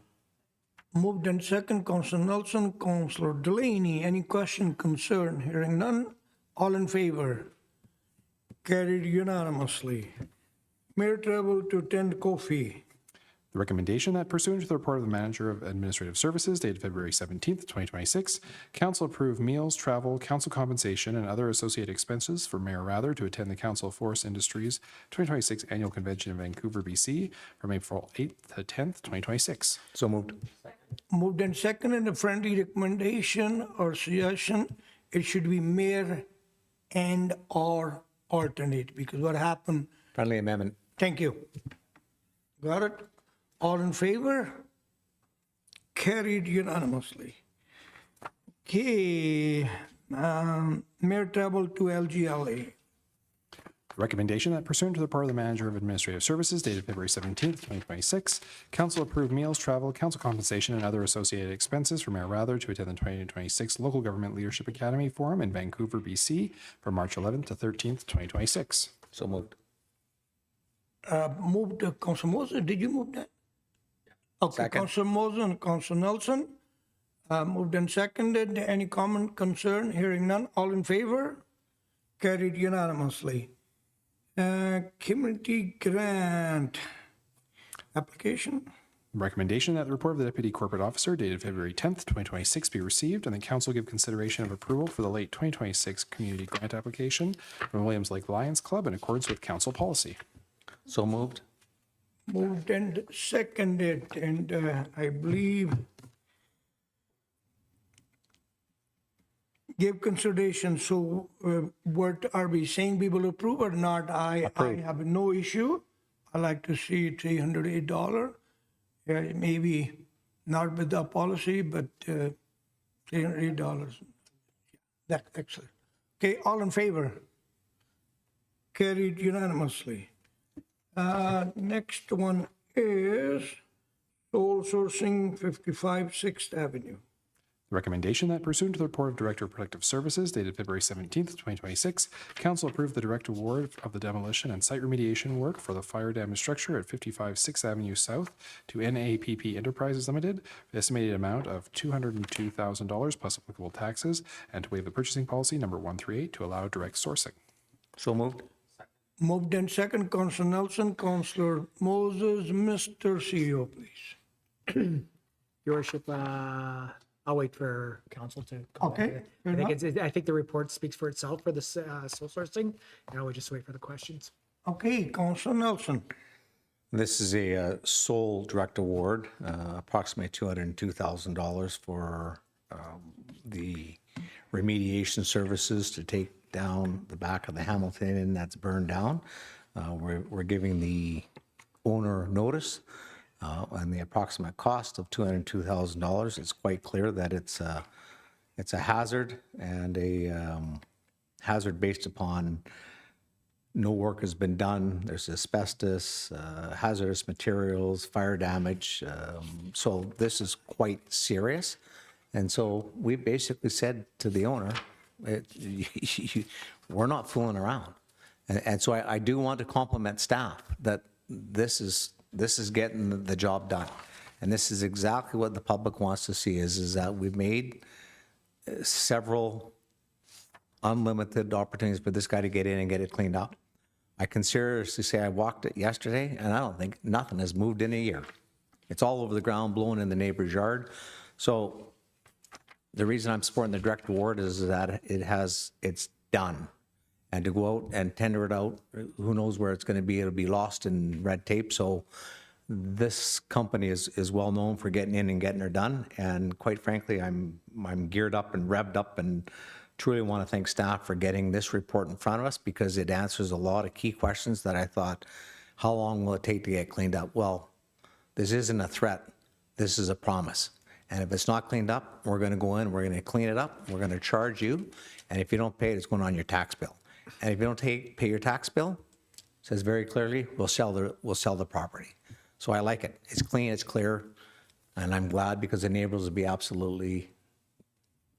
Moved and second, Councillor Nelson, Councillor Delaney. Any question, concern? Hearing none. All in favor? Carried unanimously. Mayor travel to attend COFI. The recommendation that pursuant to the report of the Manager of Administrative Services dated February 17th, 2026, council approve meals, travel, council compensation, and other associated expenses for Mayor Rathor to attend the Council of Forest Industries 2026 Annual Convention in Vancouver, BC from April 8th to 10th, 2026. So moved. Moved and second, and a friendly recommendation or suggestion, it should be mayor and or alternate, because what happened, Friendly amendment. thank you. Got it? All in favor? Carried unanimously. Okay, mayor travel to LGLA. Recommendation that pursuant to the report of the Manager of Administrative Services dated February 17th, 2026, council approved meals, travel, council compensation, and other associated expenses for Mayor Rathor to attend the 2026 Local Government Leadership Academy Forum in Vancouver, BC from March 11th to 13th, 2026. So moved. Moved, Councillor Moses, did you move that? Okay, Second. Councillor Moses and Councillor Nelson, moved and seconded. Any comment, concern? Hearing none. All in favor? Carried unanimously. Community grant application. Recommendation that the report of the Deputy Corporate Officer dated February 10th, 2026 be received and the council give consideration of approval for the late 2026 community grant application from Williams Lake Lions Club in accordance with council policy. So moved. Moved and seconded, and I believe give consideration. So what are we saying, we will approve or not? I have no issue. I like to see $308. Maybe not with the policy, but $308. That's excellent. Okay, all in favor? Carried unanimously. Next one is sole sourcing 55 6th Avenue. Recommendation that pursuant to the report of Director of Protective Services dated February 17th, 2026, council approved the direct award of the demolition and site remediation work for the fire damage structure at 55 6th Avenue South to NAPP Enterprises Limited, the estimated amount of $202,000 plus applicable taxes, and to waive the purchasing policy number 138 to allow direct sourcing. So moved. Moved and second, Councillor Nelson, Councillor Moses, Mr. CEO, please. Your worship, I'll wait for council to. Okay, fair I think the report speaks for itself for the sole sourcing, and I would just wait for the questions. Okay, Councillor Nelson. This is a sole direct award, approximately $202,000 for the remediation services to take down the back of the Hamilton Inn that's burned down. We're giving the owner notice and the approximate cost of $202,000. It's quite clear that it's a hazard, and a hazard based upon no work has been done. There's asbestos, hazardous materials, fire damage. So this is quite serious. And so we basically said to the owner, we're not fooling around. And so I do want to compliment staff that this is getting the job done. And this is exactly what the public wants to see is that we've made several unlimited opportunities for this guy to get in and get it cleaned up. I can seriously say I walked it yesterday and I don't think nothing has moved in a year. It's all over the ground, blowing in the neighbor's yard. So the reason I'm supporting the direct award is that it's done. And to go out and tender it out, who knows where it's going to be? It'll be lost in red tape. So this company is well known for getting in and getting her done. And quite frankly, I'm geared up and revved up and truly want to thank staff for getting this report in front of us, because it answers a lot of key questions that I thought, how long will it take to get cleaned up? Well, this isn't a threat. This is a promise. And if it's not cleaned up, we're going to go in, we're going to clean it up, we're going to charge you. And if you don't pay it, it's going on your tax bill. And if you don't pay your tax bill, says very clearly, we'll sell the property. So I like it. It's clean, it's clear, and I'm glad because the neighbors will be absolutely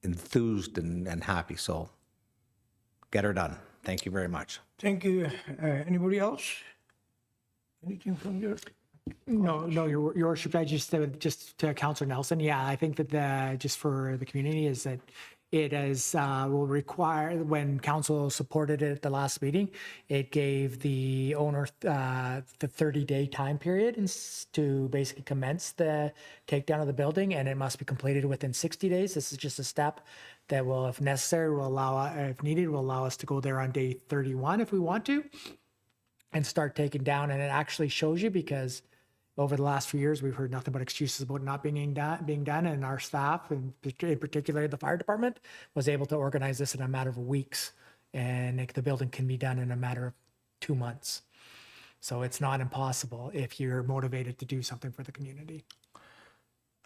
enthused and happy. So get her done. Thank you very much. Thank you. Anybody else? Anything from your? No, Your Worship, I just to Councillor Nelson, yeah, I think that just for the community is that it will require, when council supported it at the last meeting, it gave the owner the 30-day time period to basically commence the takedown of the building, and it must be completed within 60 days. This is just a step that will, if necessary, if needed, will allow us to go there on day 31 if we want to, and start taking down. And it actually shows you, because over the last few years, we've heard nothing but excuses about not being done, and our staff, and in particular the fire department, was able to organize this in a matter of weeks, and the building can be done in a matter of 2 months. So it's not impossible if you're motivated to do something for the community.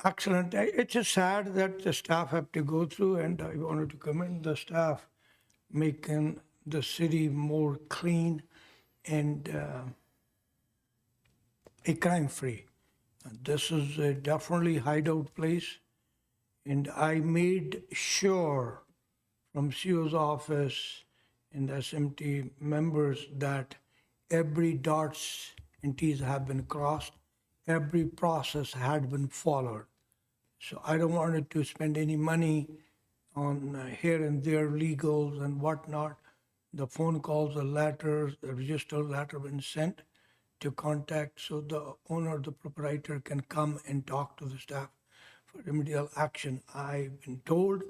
Excellent. It's just sad that the staff have to go through, and I wanted to commend the staff making the city more clean and a crime-free. This is a definitely hideout place, and I made sure from CO's office and SMT members that every dots and T's have been crossed, every process had been followed. So I don't want it to spend any money on here and there legals and whatnot. The phone calls, the letters, the registered letter been sent to contact, so the owner, the proprietor can come and talk to the staff for remedial action. I've been told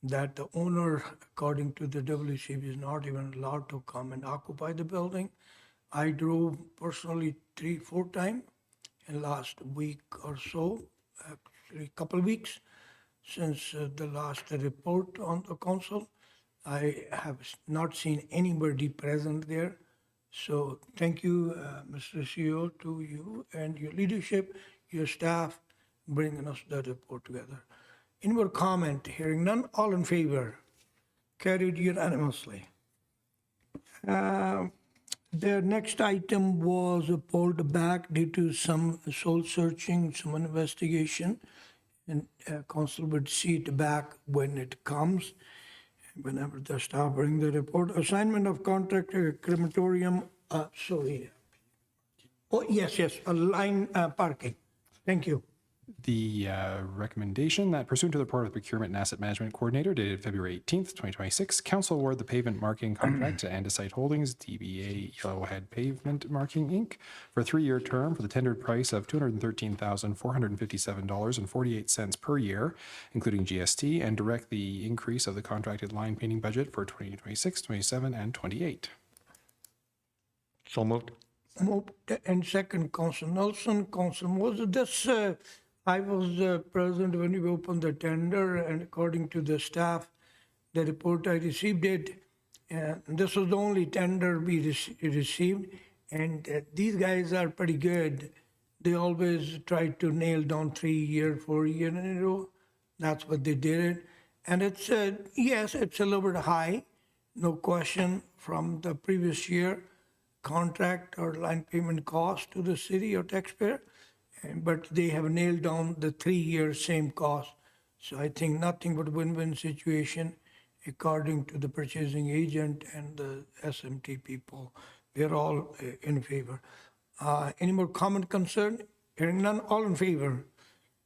that the owner, according to the WCB, is not even allowed to come and occupy the building. I drove personally 3-4 times in last week or so, actually a couple of weeks since the last report on the council. I have not seen anybody present there. So thank you, Mr. CEO, to you and your leadership, your staff, bringing us the report together. Any more comment? Hearing none, all in favor? Carried unanimously. The next item was pulled back due to some soul searching, some investigation, and council would see it back when it comes. Whenever the staff bring the report. Assignment of contract crematorium, sorry. Oh, yes, line parking. Thank you. The recommendation that pursuant to the report of the Procurement and Asset Management Coordinator dated February 18th, 2026, Council award the pavement marking contract to Andesite Holdings, DBA Yellowhead Pavement Marking, Inc. for a 3-year term for the tendered price of $213,457.48 per year, including GST, and direct the increase of the contracted line painting budget for 2026, 27, and 28. So moved. Moved and second, Council Nelson, Council Moses. This, I was present when we opened the tender, and according to the staff, the report I received it, this was the only tender we received, and these guys are pretty good. They always try to nail down 3-year, 4-year in a row. That's what they did. And it's, yes, it's a little bit high, no question, from the previous year contract or line payment cost to the city or taxpayer, but they have nailed down the 3-year same cost. So I think nothing but win-win situation according to the purchasing agent and the SMT people. They're all in favor. Any more comment, concern? Hearing none, all in favor?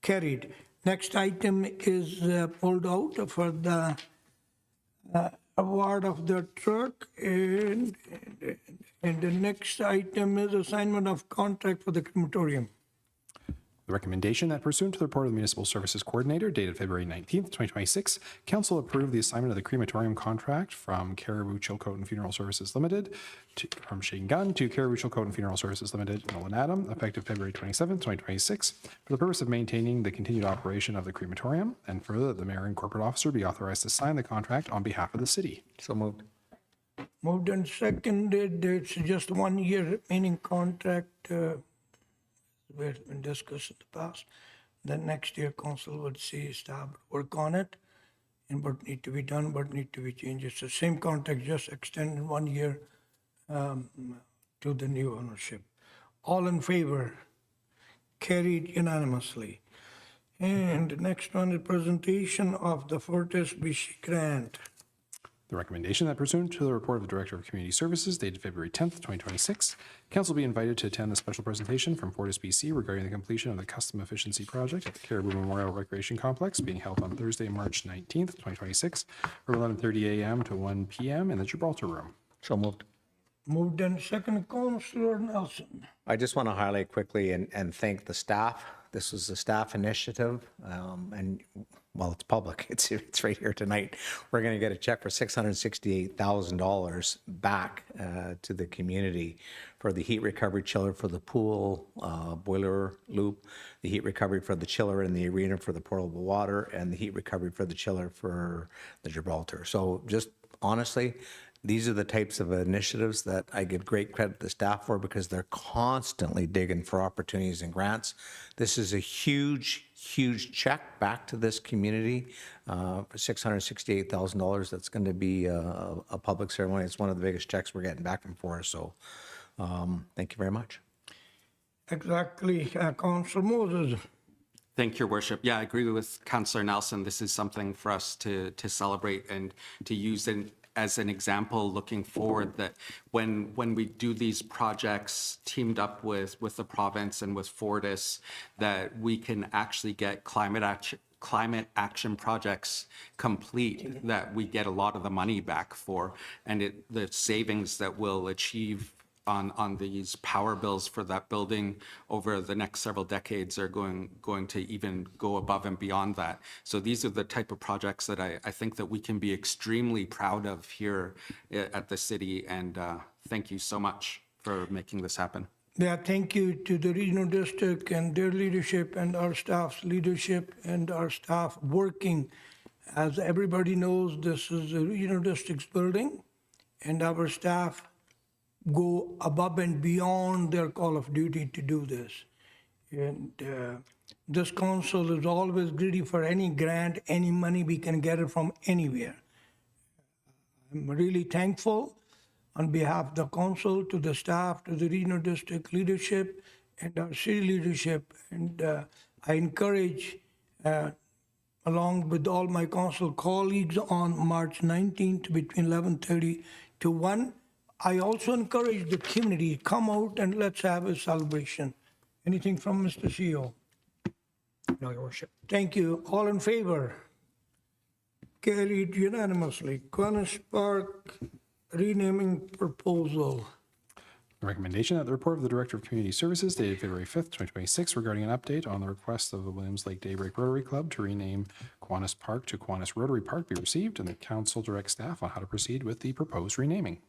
Carried. Next item is pulled out for the award of the truck, and the next item is assignment of contract for the crematorium. The recommendation that pursuant to the report of the Municipal Services Coordinator dated February 19th, 2026, Council approved the assignment of the crematorium contract from Cariboo, Chilcote and Funeral Services Limited, from Shane Gunn to Cariboo, Chilcote and Funeral Services Limited, Nolan Adam, effective February 27th, 2026, for the purpose of maintaining the continued operation of the crematorium, and further that the mayor and corporate officer be authorized to sign the contract on behalf of the city. So moved. Moved and seconded. It's just 1 year remaining contract. We've been discussed in the past. Then next year, council would see staff work on it, and what need to be done, what need to be changed. It's the same contract, just extended 1 year to the new ownership. All in favor? Carried unanimously. And the next one is presentation of the FortisBC grant. The recommendation that pursuant to the report of the Director of Community Services dated February 10th, 2026, Council be invited to attend the special presentation from FortisBC regarding the completion of the custom efficiency project at the Cariboo Memorial Recreation Complex being held on Thursday, March 19th, 2026, from 11:30 a.m. to 1 p.m. in the Gibraltar Room. So moved. Moved and second, Councillor Nelson. I just want to highlight quickly and thank the staff. This was a staff initiative, and well, it's public. It's right here tonight. We're going to get a check for $668,000 back to the community for the heat recovery chiller for the pool, boiler loop, the heat recovery for the chiller in the arena for the portable water, and the heat recovery for the chiller for the Gibraltar. So just honestly, these are the types of initiatives that I give great credit to the staff for because they're constantly digging for opportunities and grants. This is a huge check back to this community for $668,000. That's going to be a public ceremony. It's one of the biggest checks we're getting back from Fortis. So thank you very much. Exactly, Councillor Moses. Thank you, Your Worship. Yeah, I agree with Councillor Nelson. This is something for us to celebrate and to use as an example looking forward, that when we do these projects teamed up with the province and with Fortis, that we can actually get climate action projects complete, that we get a lot of the money back for, and the savings that we'll achieve on these power bills for that building over the next several decades are going to even go above and beyond that. So these are the type of projects that I think that we can be extremely proud of here at the city, and thank you so much for making this happen. Yeah, thank you to the regional district and their leadership and our staff's leadership and our staff working. As everybody knows, this is a regional district's building, and our staff go above and beyond their call of duty to do this. And this council is always greedy for any grant, any money we can get it from anywhere. I'm really thankful on behalf of the council, to the staff, to the regional district leadership, and our city leadership. And I encourage, along with all my council colleagues, on March 19th between 11:30 to 1, I also encourage the community, come out and let's have a celebration. Anything from Mr. CEO? No, Your Worship. Thank you. All in favor? Carried unanimously. Kiwanis Park renaming proposal. The recommendation that the report of the Director of Community Services dated February 5th, 2026, regarding an update on the request of the Williams Lake Daybreak Rotary Club to rename Kiwanis Park to Kiwanis-Rotary Park be received, and the council direct staff on how to proceed with the proposed renaming.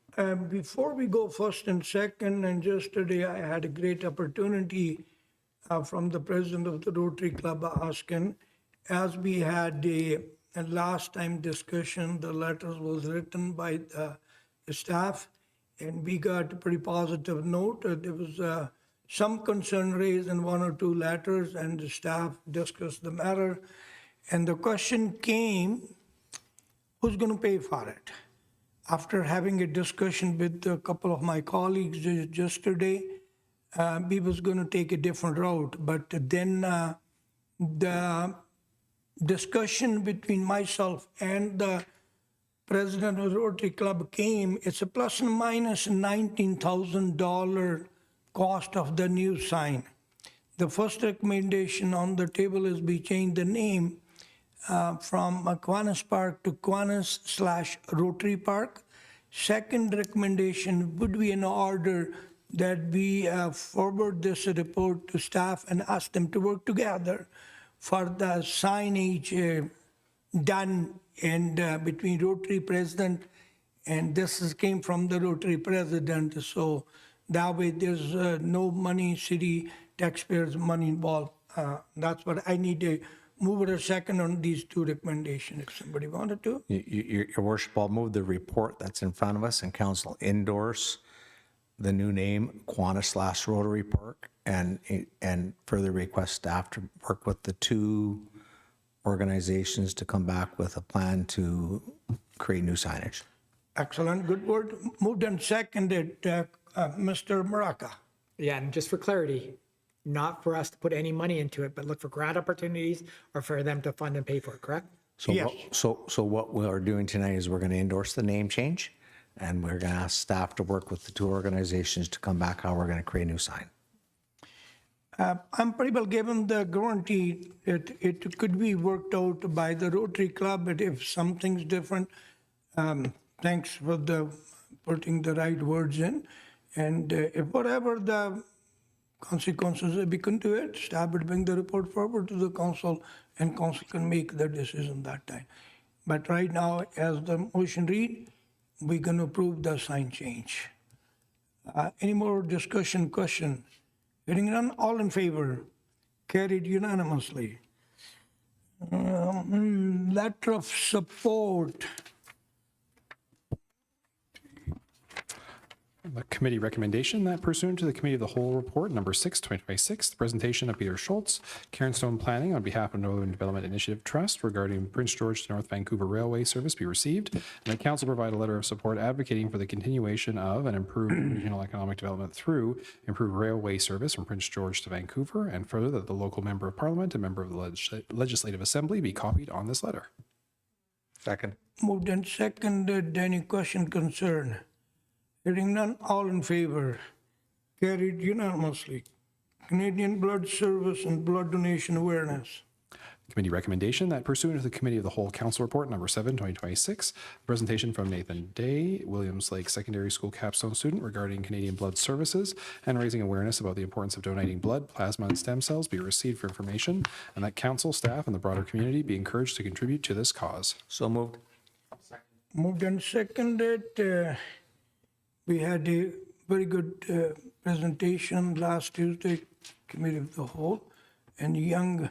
Before we go first and second, and yesterday I had a great opportunity from the president of the Rotary Club asking, as we had a last time discussion, the letters was written by the staff, and we got a pretty positive note. There was some concern raised in one or two letters, and the staff discussed the matter. And the question came, who's going to pay for it? After having a discussion with a couple of my colleagues yesterday, we was going to take a different route. But then the discussion between myself and the president of the Rotary Club came, it's a plus and minus $19,000 cost of the new sign. The first recommendation on the table is we change the name from Kiwanis Park to Kiwanis/Rotary Park. Second recommendation would be in order that we forward this report to staff and ask them to work together for the signage done and between Rotary President, and this came from the Rotary President, so that way there's no money, city taxpayers' money involved. That's what I need to move it a second on these two recommendations, if somebody wanted to. Your Worship, I'll move the report that's in front of us and council endorse the new name, Kiwanis/Rotary Park, and further request staff to work with the two organizations to come back with a plan to create new signage. Excellent, good word. Moved and seconded. Mr. Maraca. Yeah, and just for clarity, not for us to put any money into it, but look for grant opportunities or for them to fund and pay for it, correct? So, Yes. so what we are doing tonight is we're going to endorse the name change, and we're going to ask staff to work with the two organizations to come back how we're going to create a new sign. I'm pretty well given the guarantee that it could be worked out by the Rotary Club, but if something's different, thanks for putting the right words in. And if whatever the consequences, if we can do it, staff would bring the report forward to the council, and council can make the decision that time. But right now, as the motion read, we're going to approve the sign change. Any more discussion, question? Hearing none, all in favor? Carried unanimously. Letter of support. The committee recommendation that pursuant to the Committee of the Whole Report Number 6, 2026, the presentation of Peter Schultz, Karen Stone Planning on behalf of Northern Development Initiative Trust regarding Prince George to North Vancouver Railway service be received, and that council provide a letter of support advocating for the continuation of and improved regional economic development through improved railway service from Prince George to Vancouver, and further that the local member of parliament and member of the Legislative Assembly be copied on this letter. Second. Moved and seconded. Any question, concern? Hearing none, all in favor? Carried unanimously. Canadian Blood Service and Blood Donation Awareness. Committee recommendation that pursuant to the Committee of the Whole Council Report Number 7, 2026, presentation from Nathan Day, Williams Lake Secondary School capstone student regarding Canadian Blood Services and raising awareness about the importance of donating blood, plasma, and stem cells be received for information, and that council, staff, and the broader community be encouraged to contribute to this cause. So moved. Moved and seconded. We had a very good presentation last Tuesday, Committee of the Whole, and a young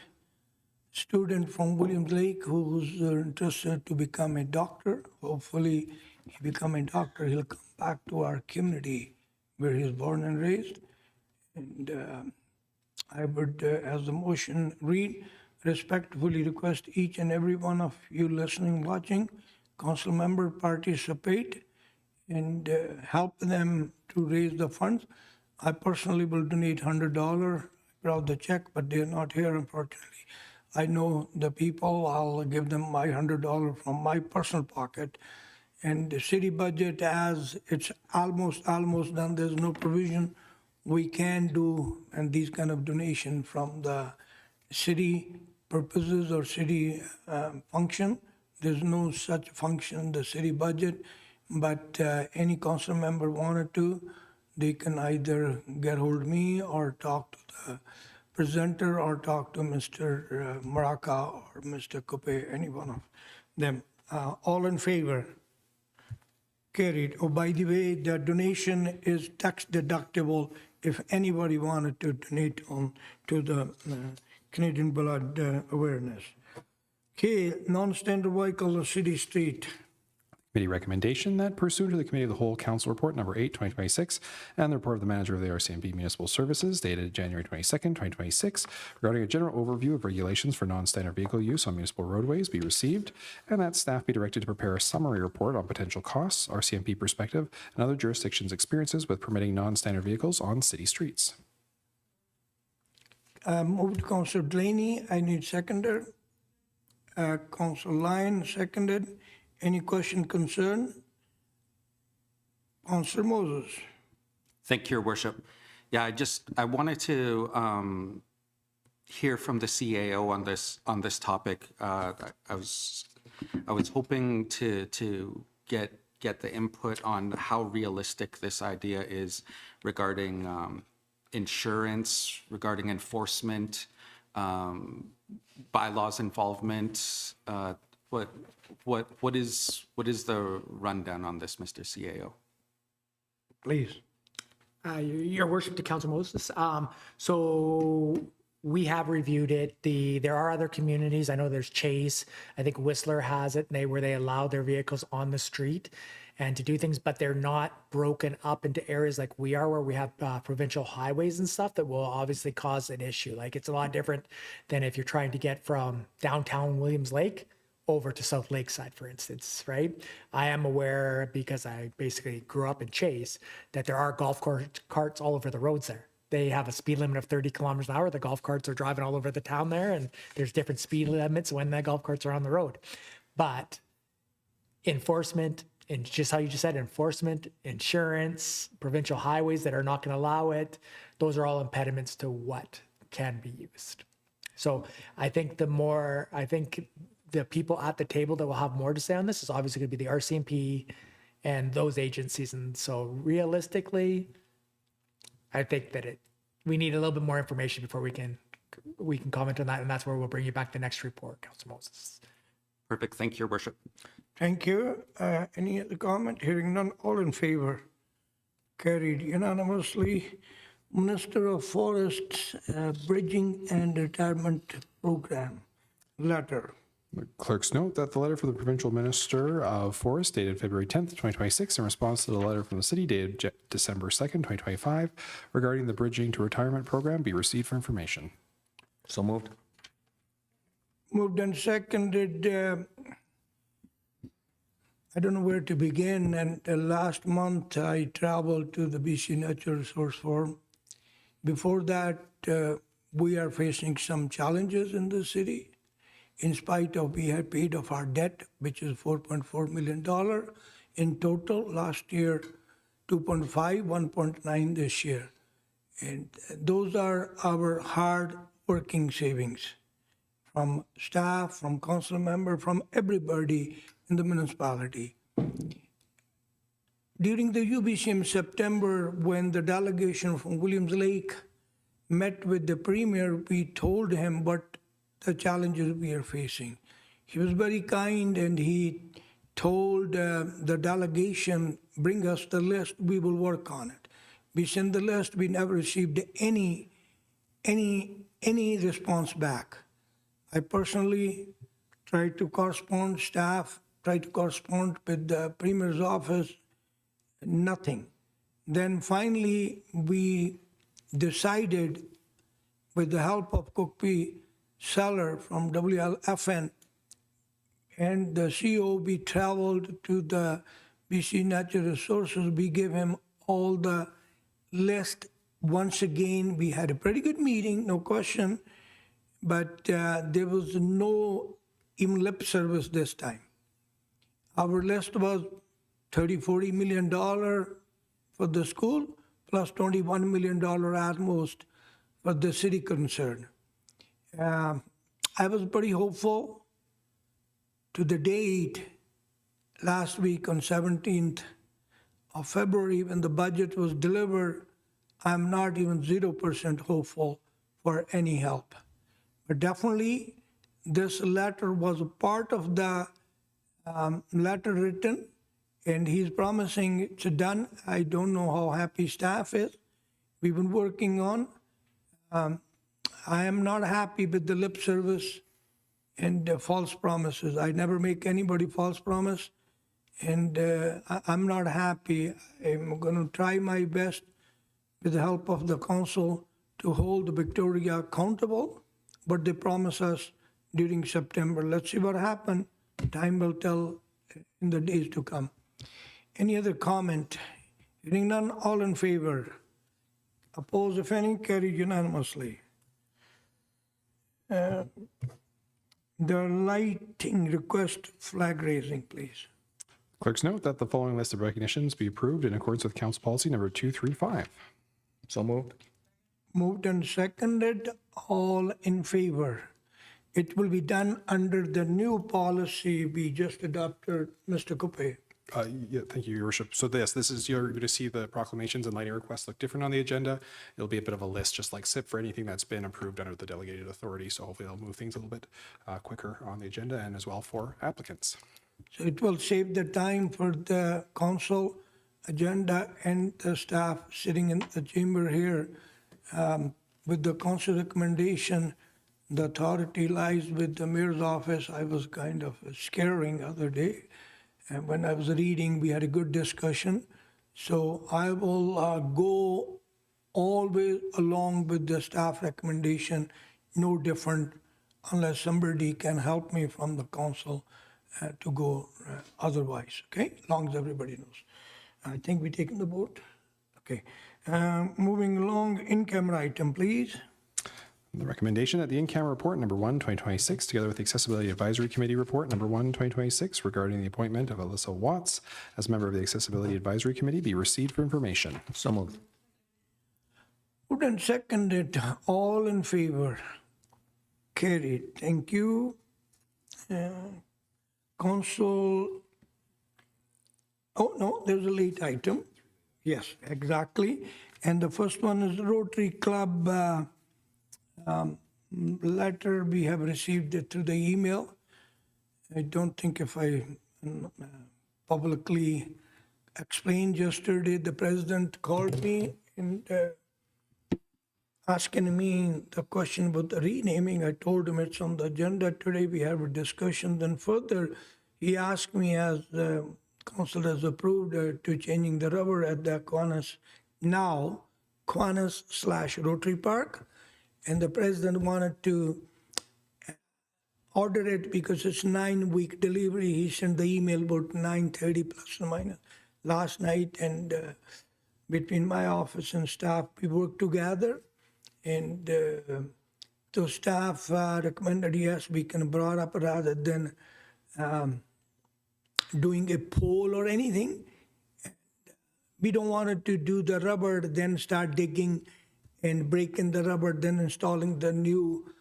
student from Williams Lake who's interested to become a doctor. Hopefully, he become a doctor. He'll come back to our community where he's born and raised. And I would, as the motion read, respectfully request each and every one of you listening, watching, council member participate and help them to raise the funds. I personally will donate $100. I brought the check, but they're not here, unfortunately. I know the people. I'll give them my $100 from my personal pocket. And the city budget, as it's almost done, there's no provision we can do, and these kind of donation from the city purposes or city function. There's no such function in the city budget. But any council member wanted to, they can either get hold of me or talk to the presenter or talk to Mr. Maraca or Mr. Coupe, any one of them. All in favor? Carried. Oh, by the way, the donation is tax deductible if anybody wanted to donate to the Canadian Blood Awareness. Okay, non-standard vehicle city street. Committee recommendation that pursuant to the Committee of the Whole Council Report Number 8, 2026, and the report of the manager of the RCMP Municipal Services dated January 22nd, 2026, regarding a general overview of regulations for non-standard vehicle use on municipal roadways be received, and that staff be directed to prepare a summary report on potential costs, RCMP perspective, and other jurisdictions' experiences with permitting non-standard vehicles on city streets. Moved Councillor Delaney. I need seconder. Councillor Lyon seconded. Any question, concern? Councillor Moses. Thank you, Your Worship. Yeah, I wanted to hear from the CAO on this topic. I was hoping to get the input on how realistic this idea is regarding insurance, regarding enforcement, bylaws involvement. What is the rundown on this, Mr. CAO? Please. Your Worship to Council Moses. So we have reviewed it. There are other communities. I know there's Chase. I think Whistler has it. Where they allow their vehicles on the street and to do things, but they're not broken up into areas like we are, where we have provincial highways and stuff that will obviously cause an issue. Like it's a lot different than if you're trying to get from downtown Williams Lake over to South Lakeside, for instance, right? I am aware, because I basically grew up in Chase, that there are golf carts all over the roads there. They have a speed limit of 30 kilometers an hour. The golf carts are driving all over the town there, and there's different speed limits when the golf carts are on the road. But enforcement, and just how you just said, enforcement, insurance, provincial highways that are not going to allow it, those are all impediments to what can be used. So I think the people at the table that will have more to say on this is obviously going to be the RCMP and those agencies. And so realistically, I think that we need a little bit more information before we can comment on that. And that's where we'll bring you back the next report, Councillor Moses. Perfect. Thank you, Your Worship. Thank you. Any other comment? Hearing none, all in favor? Carried unanimously. Minister of Forests, Bridging and Retirement Program, letter. The clerks note that the letter from the Provincial Minister of Forests dated February 10th, 2026, in response to the letter from the city dated December 2nd, 2025, regarding the Bridging to Retirement Program be received for information. So moved. Moved and seconded. I don't know where to begin. And last month I traveled to the BC Natural Resource Forum. Before that, we are facing some challenges in the city. In spite of we had paid off our debt, which is $4.4 million in total last year, 2.5, 1.9 this year. And those are our hard working savings from staff, from council member, from everybody in the municipality. During the UBC in September, when the delegation from Williams Lake met with the premier, we told him what the challenges we are facing. He was very kind and he told the delegation, bring us the list, we will work on it. We sent the list, we never received any response back. I personally tried to correspond, staff tried to correspond with the Premier's office, nothing. Then finally, we decided, with the help of Cookpee Seller from WLFN and the CO, we traveled to the BC Natural Resources. We gave him all the list. Once again, we had a pretty good meeting, no question, but there was no even lip service this time. Our list was $30-40 million for the school, plus $21 million at most for the city concerned. I was pretty hopeful to the date last week on 17th of February when the budget was delivered. I'm not even 0% hopeful for any help. But definitely this letter was a part of the letter written, and he's promising it's done. I don't know how happy staff is. We've been working on. I am not happy with the lip service and false promises. I never make anybody false promise, and I'm not happy. I'm going to try my best with the help of the council to hold Victoria accountable, but they promise us during September. Let's see what happens. Time will tell in the days to come. Any other comment? Hearing none, all in favor? Opposed, if any, carried unanimously. The lighting request flag raising, please. Clerks note that the following list of recognitions be approved in accordance with Council Policy number 235. So moved. Moved and seconded, all in favor. It will be done under the new policy we just adopted, Mr. Coupe. Yeah, thank you, Your Worship. So this is, you're going to see the proclamations and lighting requests look different on the agenda. It'll be a bit of a list, just like SIP, for anything that's been approved under the delegated authority. So hopefully it'll move things a little bit quicker on the agenda and as well for applicants. So it will save the time for the council agenda and the staff sitting in the chamber here. With the council recommendation, the authority lies with the mayor's office. I was kind of scaring the other day. And when I was reading, we had a good discussion. So I will go always along with the staff recommendation, no different unless somebody can help me from the council to go otherwise, okay? As long as everybody knows. I think we taken the vote. Okay. Moving along, in-camera item, please. The recommendation that the in-camera report number 1, 2026, together with the Accessibility Advisory Committee report number 1, 2026, regarding the appointment of Alyssa Watts as member of the Accessibility Advisory Committee be received for information. So moved. Moved and seconded, all in favor? Carried. Thank you. Council, oh no, there's a late item. Yes, exactly. And the first one is Rotary Club letter. We have received it through the email. I don't think if I publicly explained yesterday, the president called me and asking me the question about the renaming. I told him it's on the agenda today. We have a discussion. Then further, he asked me, as the council has approved, to changing the rubber at the Kiwanis/Rotary Park. And the president wanted to order it because it's 9-week delivery. He sent the email about 9:30 plus or minus last night. And between my office and staff, we worked together. And the staff recommended, yes, we can brought up rather than doing a poll or anything. We don't want it to do the rubber, then start digging and breaking the rubber, then installing the new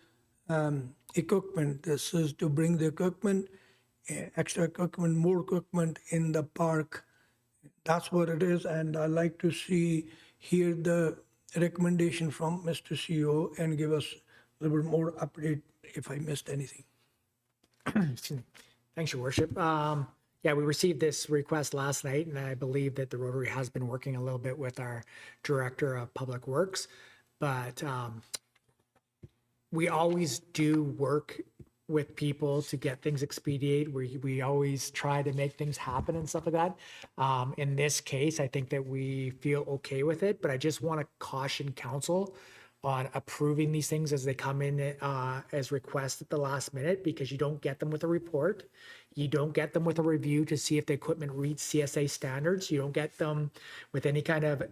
equipment. This is to bring the equipment, extra equipment, more equipment in the park. That's what it is. And I like to hear the recommendation from Mr. CEO and give us a little bit more update if I missed anything. Excuse me. Thanks, Your Worship. Yeah, we received this request last night, and I believe that the Rotary has been working a little bit with our Director of Public Works, but we always do work with people to get things expedited. We always try to make things happen and stuff like that. In this case, I think that we feel okay with it, but I just want to caution council on approving these things as they come in as requests at the last minute, because you don't get them with a report. You don't get them with a review to see if the equipment reads CSA standards. You don't get them with any kind of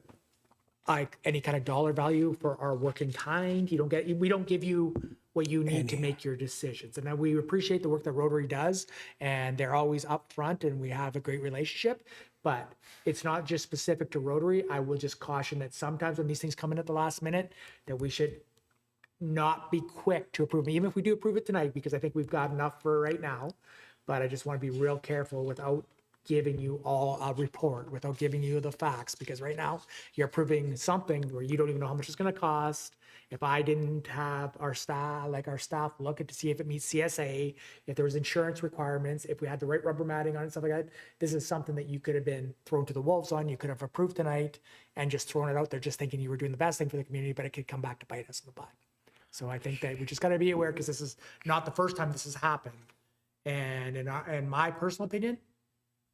dollar value for our work in kind. We don't give you what you need to make your decisions. And we appreciate the work that Rotary does, and they're always upfront, and we have a great relationship. But it's not just specific to Rotary. I will just caution that sometimes when these things come in at the last minute, that we should not be quick to approve, even if we do approve it tonight, because I think we've got enough for right now. But I just want to be real careful without giving you all a report, without giving you the facts, because right now you're approving something where you don't even know how much it's going to cost. If I didn't have our staff look at to see if it meets CSA, if there was insurance requirements, if we had the right rubber matting on it, stuff like that, this is something that you could have been thrown to the wolves on. You could have approved tonight and just thrown it out there, just thinking you were doing the best thing for the community, but it could come back to bite us in the butt. So I think that we just got to be aware, because this is not the first time this has happened. And in my personal opinion,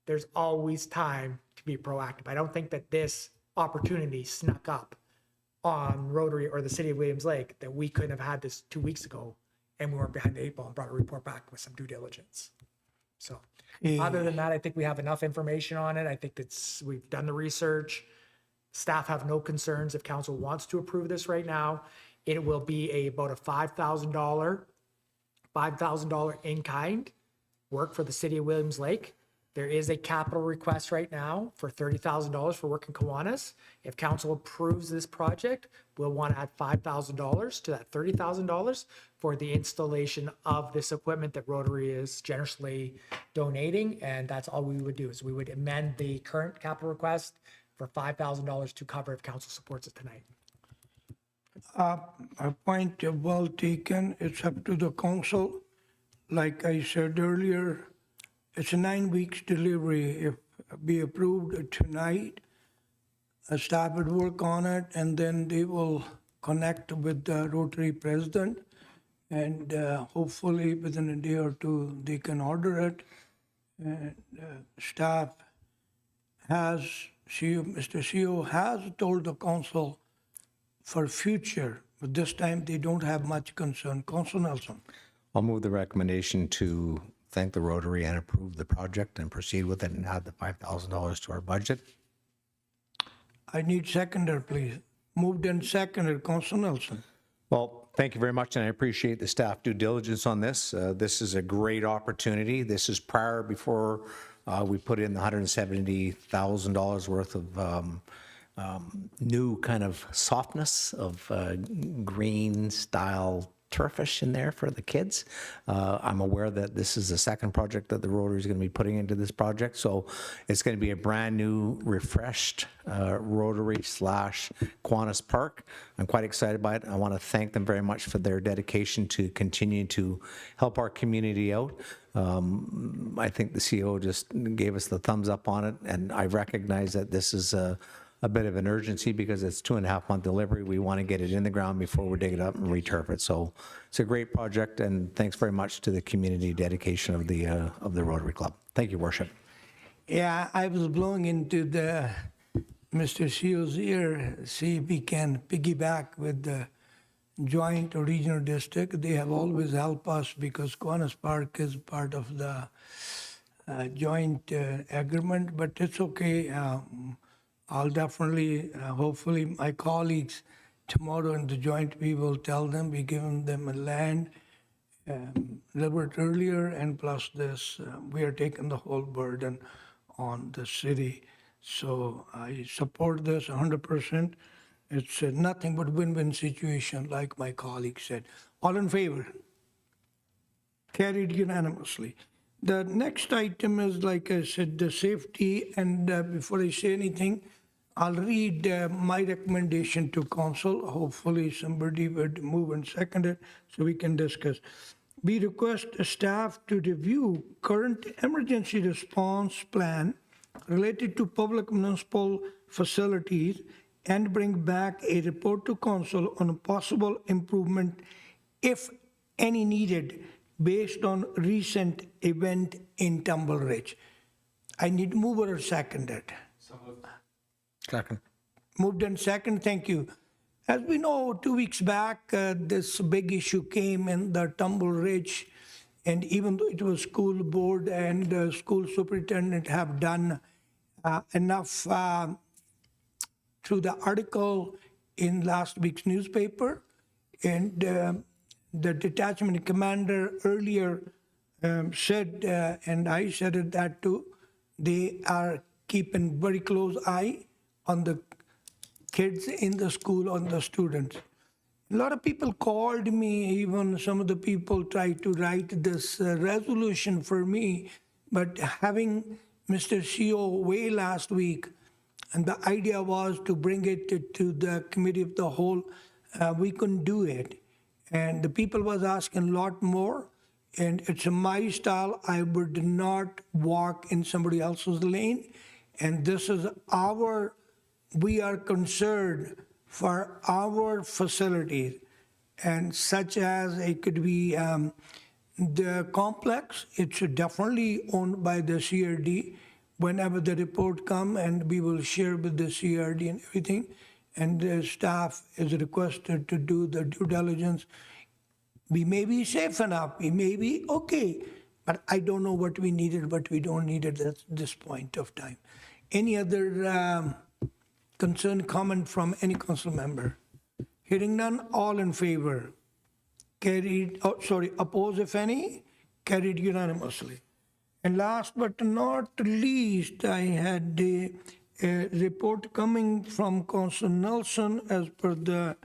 there's always time to be proactive. I don't think that this opportunity snuck up on Rotary or the city of Williams Lake, that we couldn't have had this 2 weeks ago and we weren't behind the 8 ball and brought a report back with some due diligence. So other than that, I think we have enough information on it. I think we've done the research. Staff have no concerns. If council wants to approve this right now, it will be about a $5,000 in kind work for the city of Williams Lake. There is a capital request right now for $30,000 for work in Kiwanis. If council approves this project, we'll want to add $5,000 to that $30,000 for the installation of this equipment that Rotary is generously donating. And that's all we would do, is we would amend the current capital request for $5,000 to cover if council supports it tonight. A point well taken. It's up to the council. Like I said earlier, it's a 9 weeks delivery. If we approved tonight, staff would work on it, and then they will connect with the Rotary president, and hopefully within a day or two they can order it. And staff has, Mr. CEO has told the council for future, but this time they don't have much concern. Councillor Nelson. I'll move the recommendation to thank the Rotary and approve the project and proceed with it and add the $5,000 to our budget. I need seconder, please. Moved and seconded, Councillor Nelson. Well, thank you very much, and I appreciate the staff due diligence on this. This is a great opportunity. This is before we put in the $170,000 worth of new kind of softness of green style turfish in there for the kids. I'm aware that this is the second project that the Rotary is going to be putting into this project, so it's going to be a brand new, refreshed Rotary / Kiwanis Park. I'm quite excited by it. I want to thank them very much for their dedication to continue to help our community out. I think the CEO just gave us the thumbs up on it, and I recognize that this is a bit of an urgency because it's 2.5 month delivery. We want to get it in the ground before we dig it up and returf it. So it's a great project, and thanks very much to the community dedication of the Rotary Club. Thank you, Worship. Yeah, I was blowing into the Mr. CEO's ear, see if we can piggyback with the joint regional district. They have always helped us because Kiwanis Park is part of the joint agreement, but it's okay. I'll definitely, hopefully my colleagues tomorrow in the joint, we will tell them, we given them a land a little bit earlier, and plus this, we are taking the whole burden on the city. So I support this 100%. It's nothing but win-win situation, like my colleague said. All in favor? Carried unanimously. The next item is, like I said, the safety, and before I say anything, I'll read my recommendation to council. Hopefully somebody would move and second it so we can discuss. We request staff to review current emergency response plan related to public municipal facilities and bring back a report to council on a possible improvement, if any needed, based on recent event in Tumble Ridge. I need mover or seconded. Second. Moved and second, thank you. As we know, 2 weeks back, this big issue came in the Tumble Ridge, and even though it was school board and school superintendent have done enough through the article in last week's newspaper, and the detachment commander earlier said, and I said it that too, they are keeping very close eye on the kids in the school, on the students. A lot of people called me, even some of the people tried to write this resolution for me, but having Mr. CEO away last week, and the idea was to bring it to the committee of the whole, we couldn't do it. And the people was asking a lot more, and it's my style. I would not walk in somebody else's lane, and this is we are concerned for our facilities, and such as it could be the complex. It's definitely owned by the CRD. Whenever the report come, and we will share with the CRD and everything, and the staff is requested to do the due diligence. We may be safe enough, we may be okay, but I don't know what we needed, what we don't need at this point of time. Any other concern, comment from any council member? Hearing none, all in favor? Carried, oppose if any? Carried unanimously. And last but not least, I had a report coming from Councillor Nelson as per the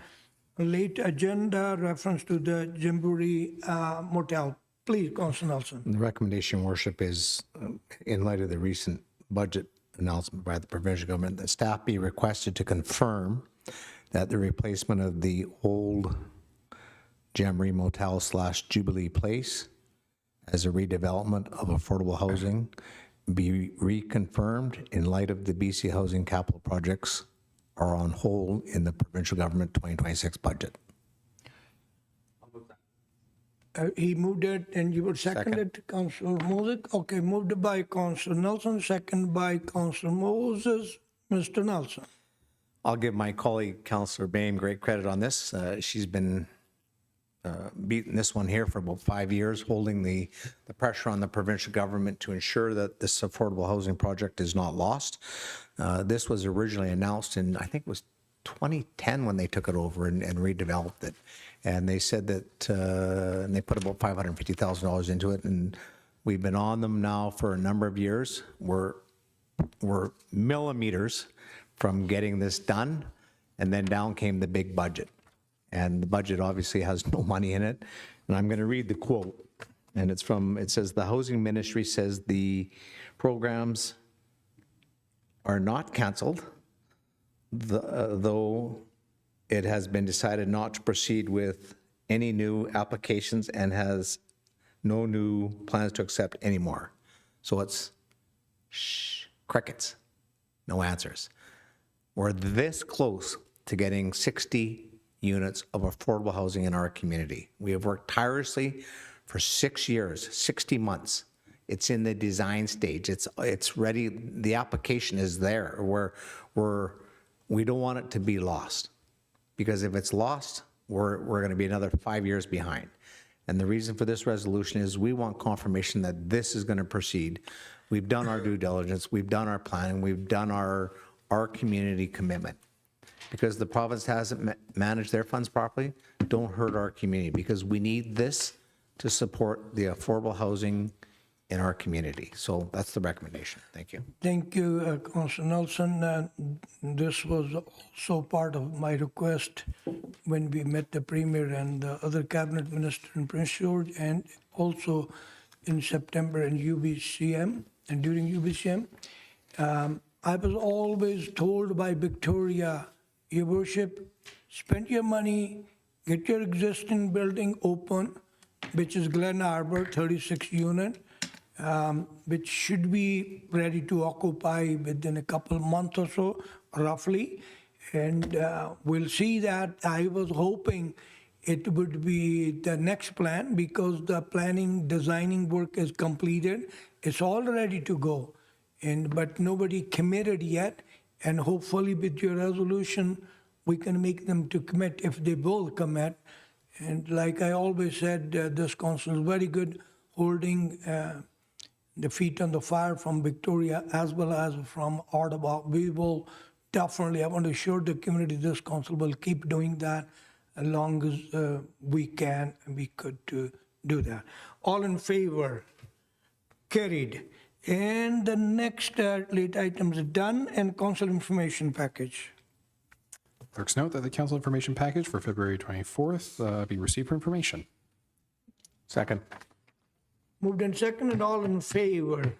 late agenda, reference to the Jubilee Motel. Please, Councillor Nelson. The recommendation, Worship, is in light of the recent budget announcement by the provincial government, that staff be requested to confirm that the replacement of the old Jamboree Motel / Jubilee Place as a redevelopment of affordable housing be reconfirmed in light of the BC housing capital projects are on hold in the provincial government 2026 budget. He moved it, and you would second Second. it, Councillor Moses? Okay, moved by Councillor Nelson, second by Councillor Moses. Mr. Nelson. I'll give my colleague, Councillor Bain, great credit on this. She's been beaten this one here for about 5 years, holding the pressure on the provincial government to ensure that this affordable housing project is not lost. This was originally announced in, I think it was 2010 when they took it over and redeveloped it. And they said that, and they put about $550,000 into it, and we've been on them now for a number of years. We're millimeters from getting this done, and then down came the big budget. And the budget obviously has no money in it. And I'm going to read the quote. And it says, the housing ministry says the programs are not canceled, though it has been decided not to proceed with any new applications and has no new plans to accept any more. So it's crickets, no answers. We're this close to getting 60 units of affordable housing in our community. We have worked tirelessly for 6 years, 60 months. It's in the design stage. It's ready. The application is there. We don't want it to be lost, because if it's lost, we're going to be another 5 years behind. And the reason for this resolution is we want confirmation that this is going to proceed. We've done our due diligence. We've done our planning. We've done our community commitment. Because the province hasn't managed their funds properly, don't hurt our community, because we need this to support the affordable housing in our community. So that's the recommendation. Thank you. Thank you, Councillor Nelson. This was also part of my request when we met the Premier and the other Cabinet Minister in Prince George, and also in September in UBCM and during UBCM. I was always told by Victoria, Your Worship, spend your money, get your existing building open, which is Glen Arbor, 36 unit, which should be ready to occupy within a couple months or so, roughly. And we'll see that. I was hoping it would be the next plan, because the planning, designing work is completed. It's all ready to go. But nobody committed yet. And hopefully with your resolution, we can make them to commit if they will commit. And like I always said, this council is very good holding the feet on the fire from Victoria as well as from Ottawa. We will definitely, I want to assure the community, this council will keep doing that as long as we can and we could do that. All in favor? Carried. And the next late items are done, and council information package. Clerks note that the council information package for February 24th be received for information. Second. Moved and seconded, all in favor?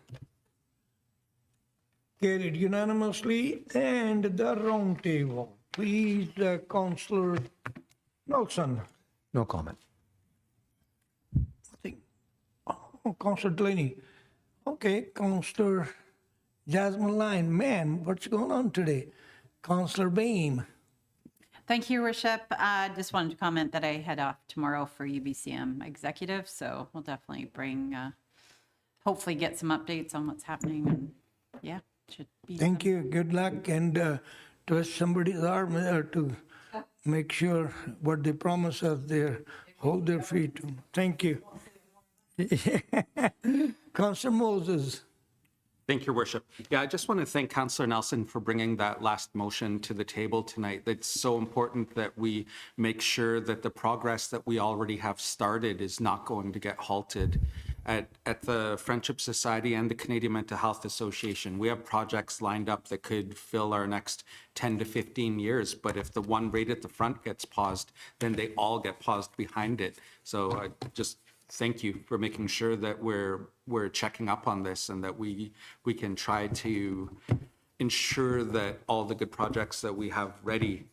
Carried unanimously. And the round table. Please, Councillor Nelson. No comment. Oh, Councillor Delaney. Okay, Councillor Jasmine Lyon. Man, what's going on today? Councillor Bain. Thank you, Worship. Just wanted to comment that I head off tomorrow for UBCM executive, so we'll definitely bring, hopefully get some updates on what's happening, and yeah, should be. Thank you. Good luck, and twist somebody's arm there to make sure what they promise us there, hold their feet. Thank you. Councillor Moses. Thank you, Your Worship. Yeah, I just want to thank Councillor Nelson for bringing that last motion to the table tonight. It's so important that we make sure that the progress that we already have started is not going to get halted. At the Friendship Society and the Canadian Mental Health Association, we have projects lined up that could fill our next 10 to 15 years. But if the one right at the front gets paused, then they all get paused behind it. So I just thank you for making sure that we're checking up on this, and that we can try to ensure that all the good projects that we have ready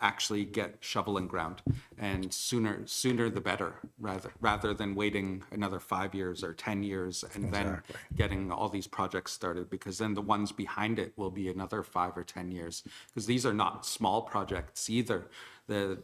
actually get shovel and ground, and sooner the better, rather than waiting another 5 years or 10 years and then getting all these projects started, because then the ones behind it will be another 5 or 10 years, because these are not small projects either. The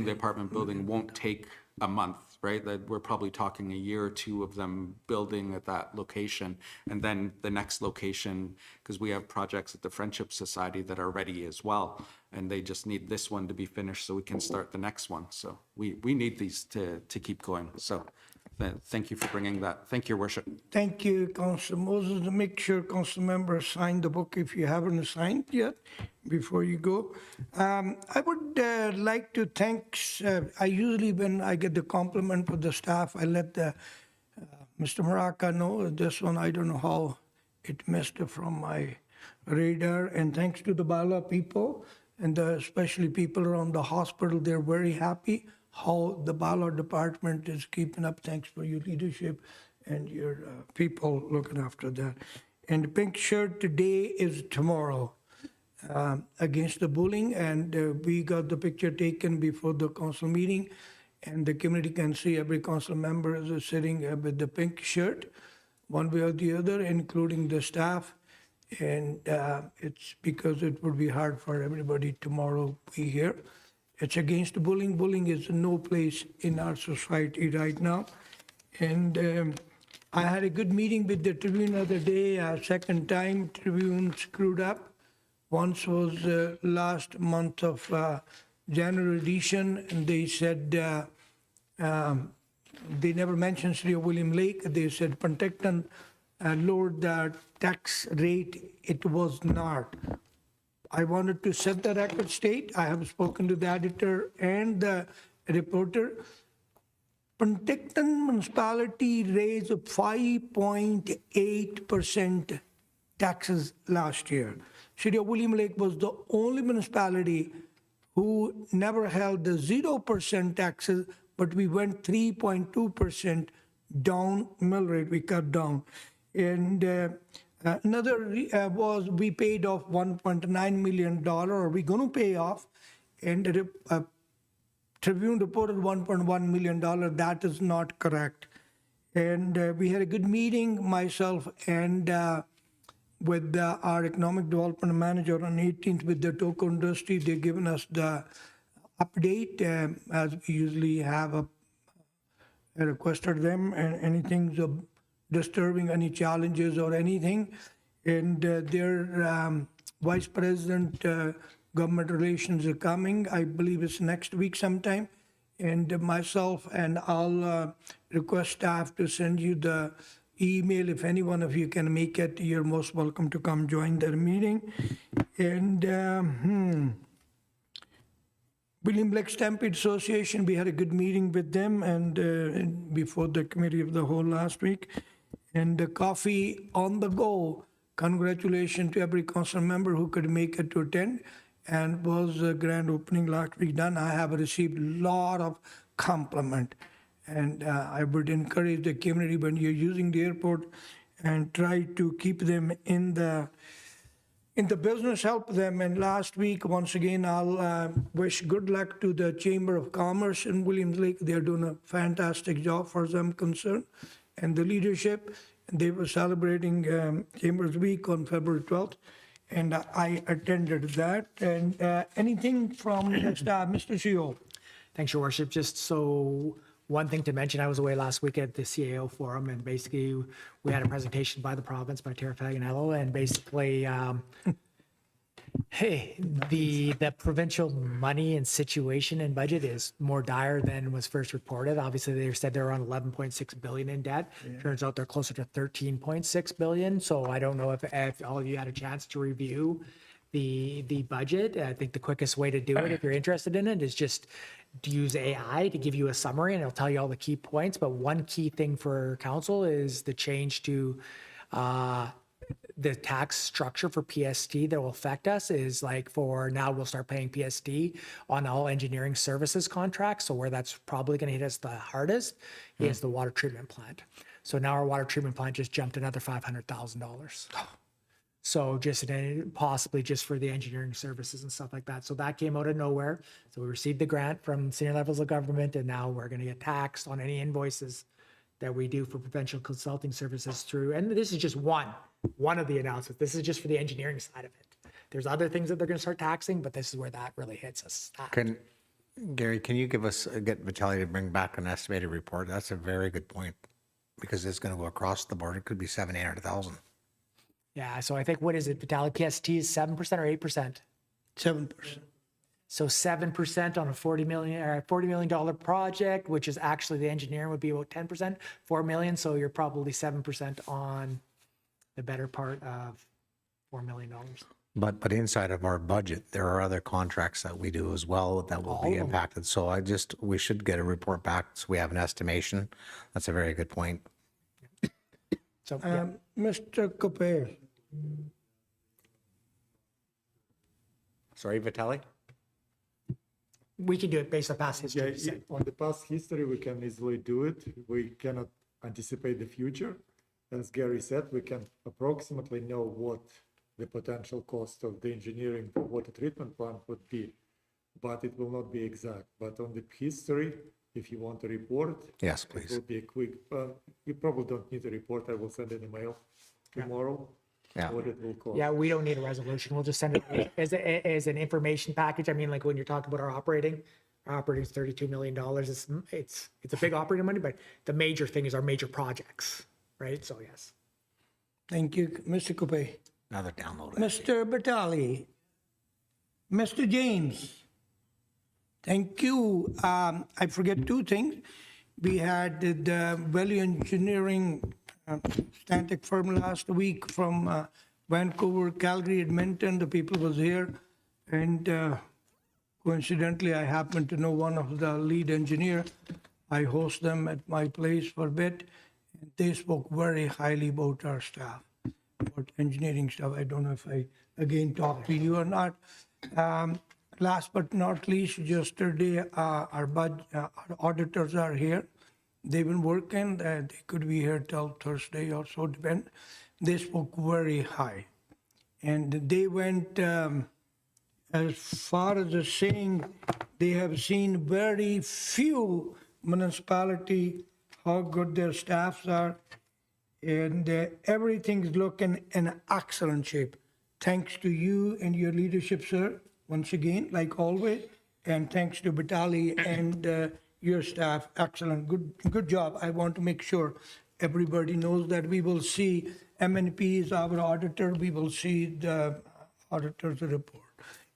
apartment building won't take a month. right? That we're probably talking a year or two of them building at that location. And then the next location, because we have projects at the Friendship Society that are ready as well. And they just need this one to be finished so we can start the next one. So we need these to keep going. So thank you for bringing that. Thank you, Your Worship. Thank you, Councillor Moses. Make sure council members sign the book if you haven't signed yet before you go. I would like to thank, I usually when I get the compliment for the staff, I let Mr. Maraca know. This one, I don't know how it missed from my radar. And thanks to the Bala people and especially people around the hospital, they're very happy how the Bala department is keeping up. Thanks for your leadership and your people looking after that. And the pink shirt today is tomorrow against the bullying. And we got the picture taken before the council meeting. And the community can see every council member is sitting with the pink shirt, one way or the other, including the staff. And it's because it would be hard for everybody tomorrow to be here. It's against bullying. Bullying is no place in our society right now. And I had a good meeting with the Tribune the other day. Second time Tribune screwed up. Once was last month of January edition, and they said they never mentioned City of William Lake. They said Penticton lowered the tax rate. It was not. I wanted to set the record straight. I have spoken to the editor and the reporter. Penticton municipality raised 5.8% taxes last year. City of William Lake was the only municipality who never held the 0% taxes, but we went 3.2% down mill rate, we cut down. And another was we paid off $1.9 million, or we're going to pay off, and Tribune reported $1.1 million. That is not correct. And we had a good meeting, myself and with our economic development manager on 18th with the tobacco industry. They've given us the update as we usually have. I requested them and anything disturbing, any challenges or anything. And their vice president, government relations are coming. I believe it's next week sometime. And myself and I'll request staff to send you the email. If any one of you can make it, you're most welcome to come join their meeting. And William Lake Stampede Association, we had a good meeting with them and before the committee of the whole last week. And the coffee on the go. Congratulations to every council member who could make it to attend. And was a grand opening last week done. I have received a lot of compliment. And I would encourage the community when you're using the airport and try to keep them in the business, help them. And last week, once again, I'll wish good luck to the Chamber of Commerce in Williams Lake. They're doing a fantastic job for them concerned. And the leadership, they were celebrating Chambers Week on February 12th. And I attended that. And anything from the staff, Mr. CEO? Thanks, Your Worship. Just so one thing to mention, I was away last week at the CAO forum, and basically we had a presentation by the province, by Tara Faganello, and basically, hey, the provincial money and situation and budget is more dire than was first reported. Obviously, they said they're around 11.6 billion in debt. Turns out they're closer to 13.6 billion. So I don't know if all of you had a chance to review the budget. I think the quickest way to do it, if you're interested in it, is just to use AI to give you a summary, and it'll tell you all the key points. But one key thing for council is the change to the tax structure for PST that will affect us is like for now we'll start paying PST on all engineering services contracts. So where that's probably going to hit us the hardest is the water treatment plant. So now our water treatment plant just jumped another $500,000. So just possibly just for the engineering services and stuff like that. So that came out of nowhere. So we received the grant from senior levels of government, and now we're going to get taxed on any invoices that we do for provincial consulting services through. And this is just one of the announcements. This is just for the engineering side of it. There's other things that they're going to start taxing, but this is where that really hits us. Gary, can you get Vitaly to bring back an estimated report? That's a very good point, because it's going to go across the board. It could be 800,000. Yeah, so I think, what is it, Vitaly, PST is 7% or 8%? 7%. So 7% on a $40 million project, which is actually the engineering would be about 10%, 4 million. So you're probably 7% on the better part of $4 million. But inside of our budget, there are other contracts that we do as well that will be impacted. So we should get a report back so we have an estimation. That's a very good point. So yeah. Mr. Coupe, Sorry, Vitaly? We can do it based on past history. Yeah, on the past history, we can easily do it. We cannot anticipate the future. As Gary said, we can approximately know what the potential cost of the engineering for water treatment plant would be, but it will not be exact. But on the history, if you want a report, Yes, it please. will be a quick, you probably don't need a report. I will send an email tomorrow, Yeah. what it will cost. Yeah, we don't need a resolution. We'll just send it as an information package. I mean, like when you're talking about our operating is $32 million. It's a big operating money, but the major thing is our major projects, right? So yes. thank you, Mr. Coupe. Another download. Mr. Batali, Mr. James, thank you. I forget two things. We had the value engineering static firm last week from Vancouver, Calgary, Edmonton. The people was here, and coincidentally, I happen to know one of the lead engineer. I host them at my place for a bit. They spoke very highly about our staff, about engineering stuff. I don't know if I again talked to you or not. Last but not least, yesterday our auditors are here. They've been working. They could be here till Thursday or so, depend. They spoke very high, and they went as far as saying they have seen very few municipality how good their staffs are, and everything's looking in excellent shape. Thanks to you and your leadership, sir, once again, like always, and thanks to Vitaly and your staff. Excellent, good job. I want to make sure everybody knows that we will see MNP is our auditor. We will see the auditor's report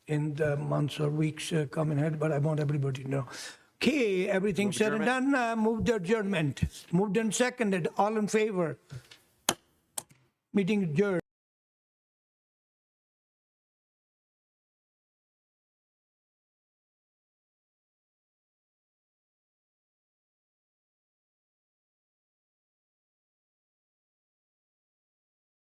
in the months or weeks coming ahead, but I want everybody to know. Okay, everything said and done, move the adjournment. Moved and seconded, all in favor. Meeting adjourned.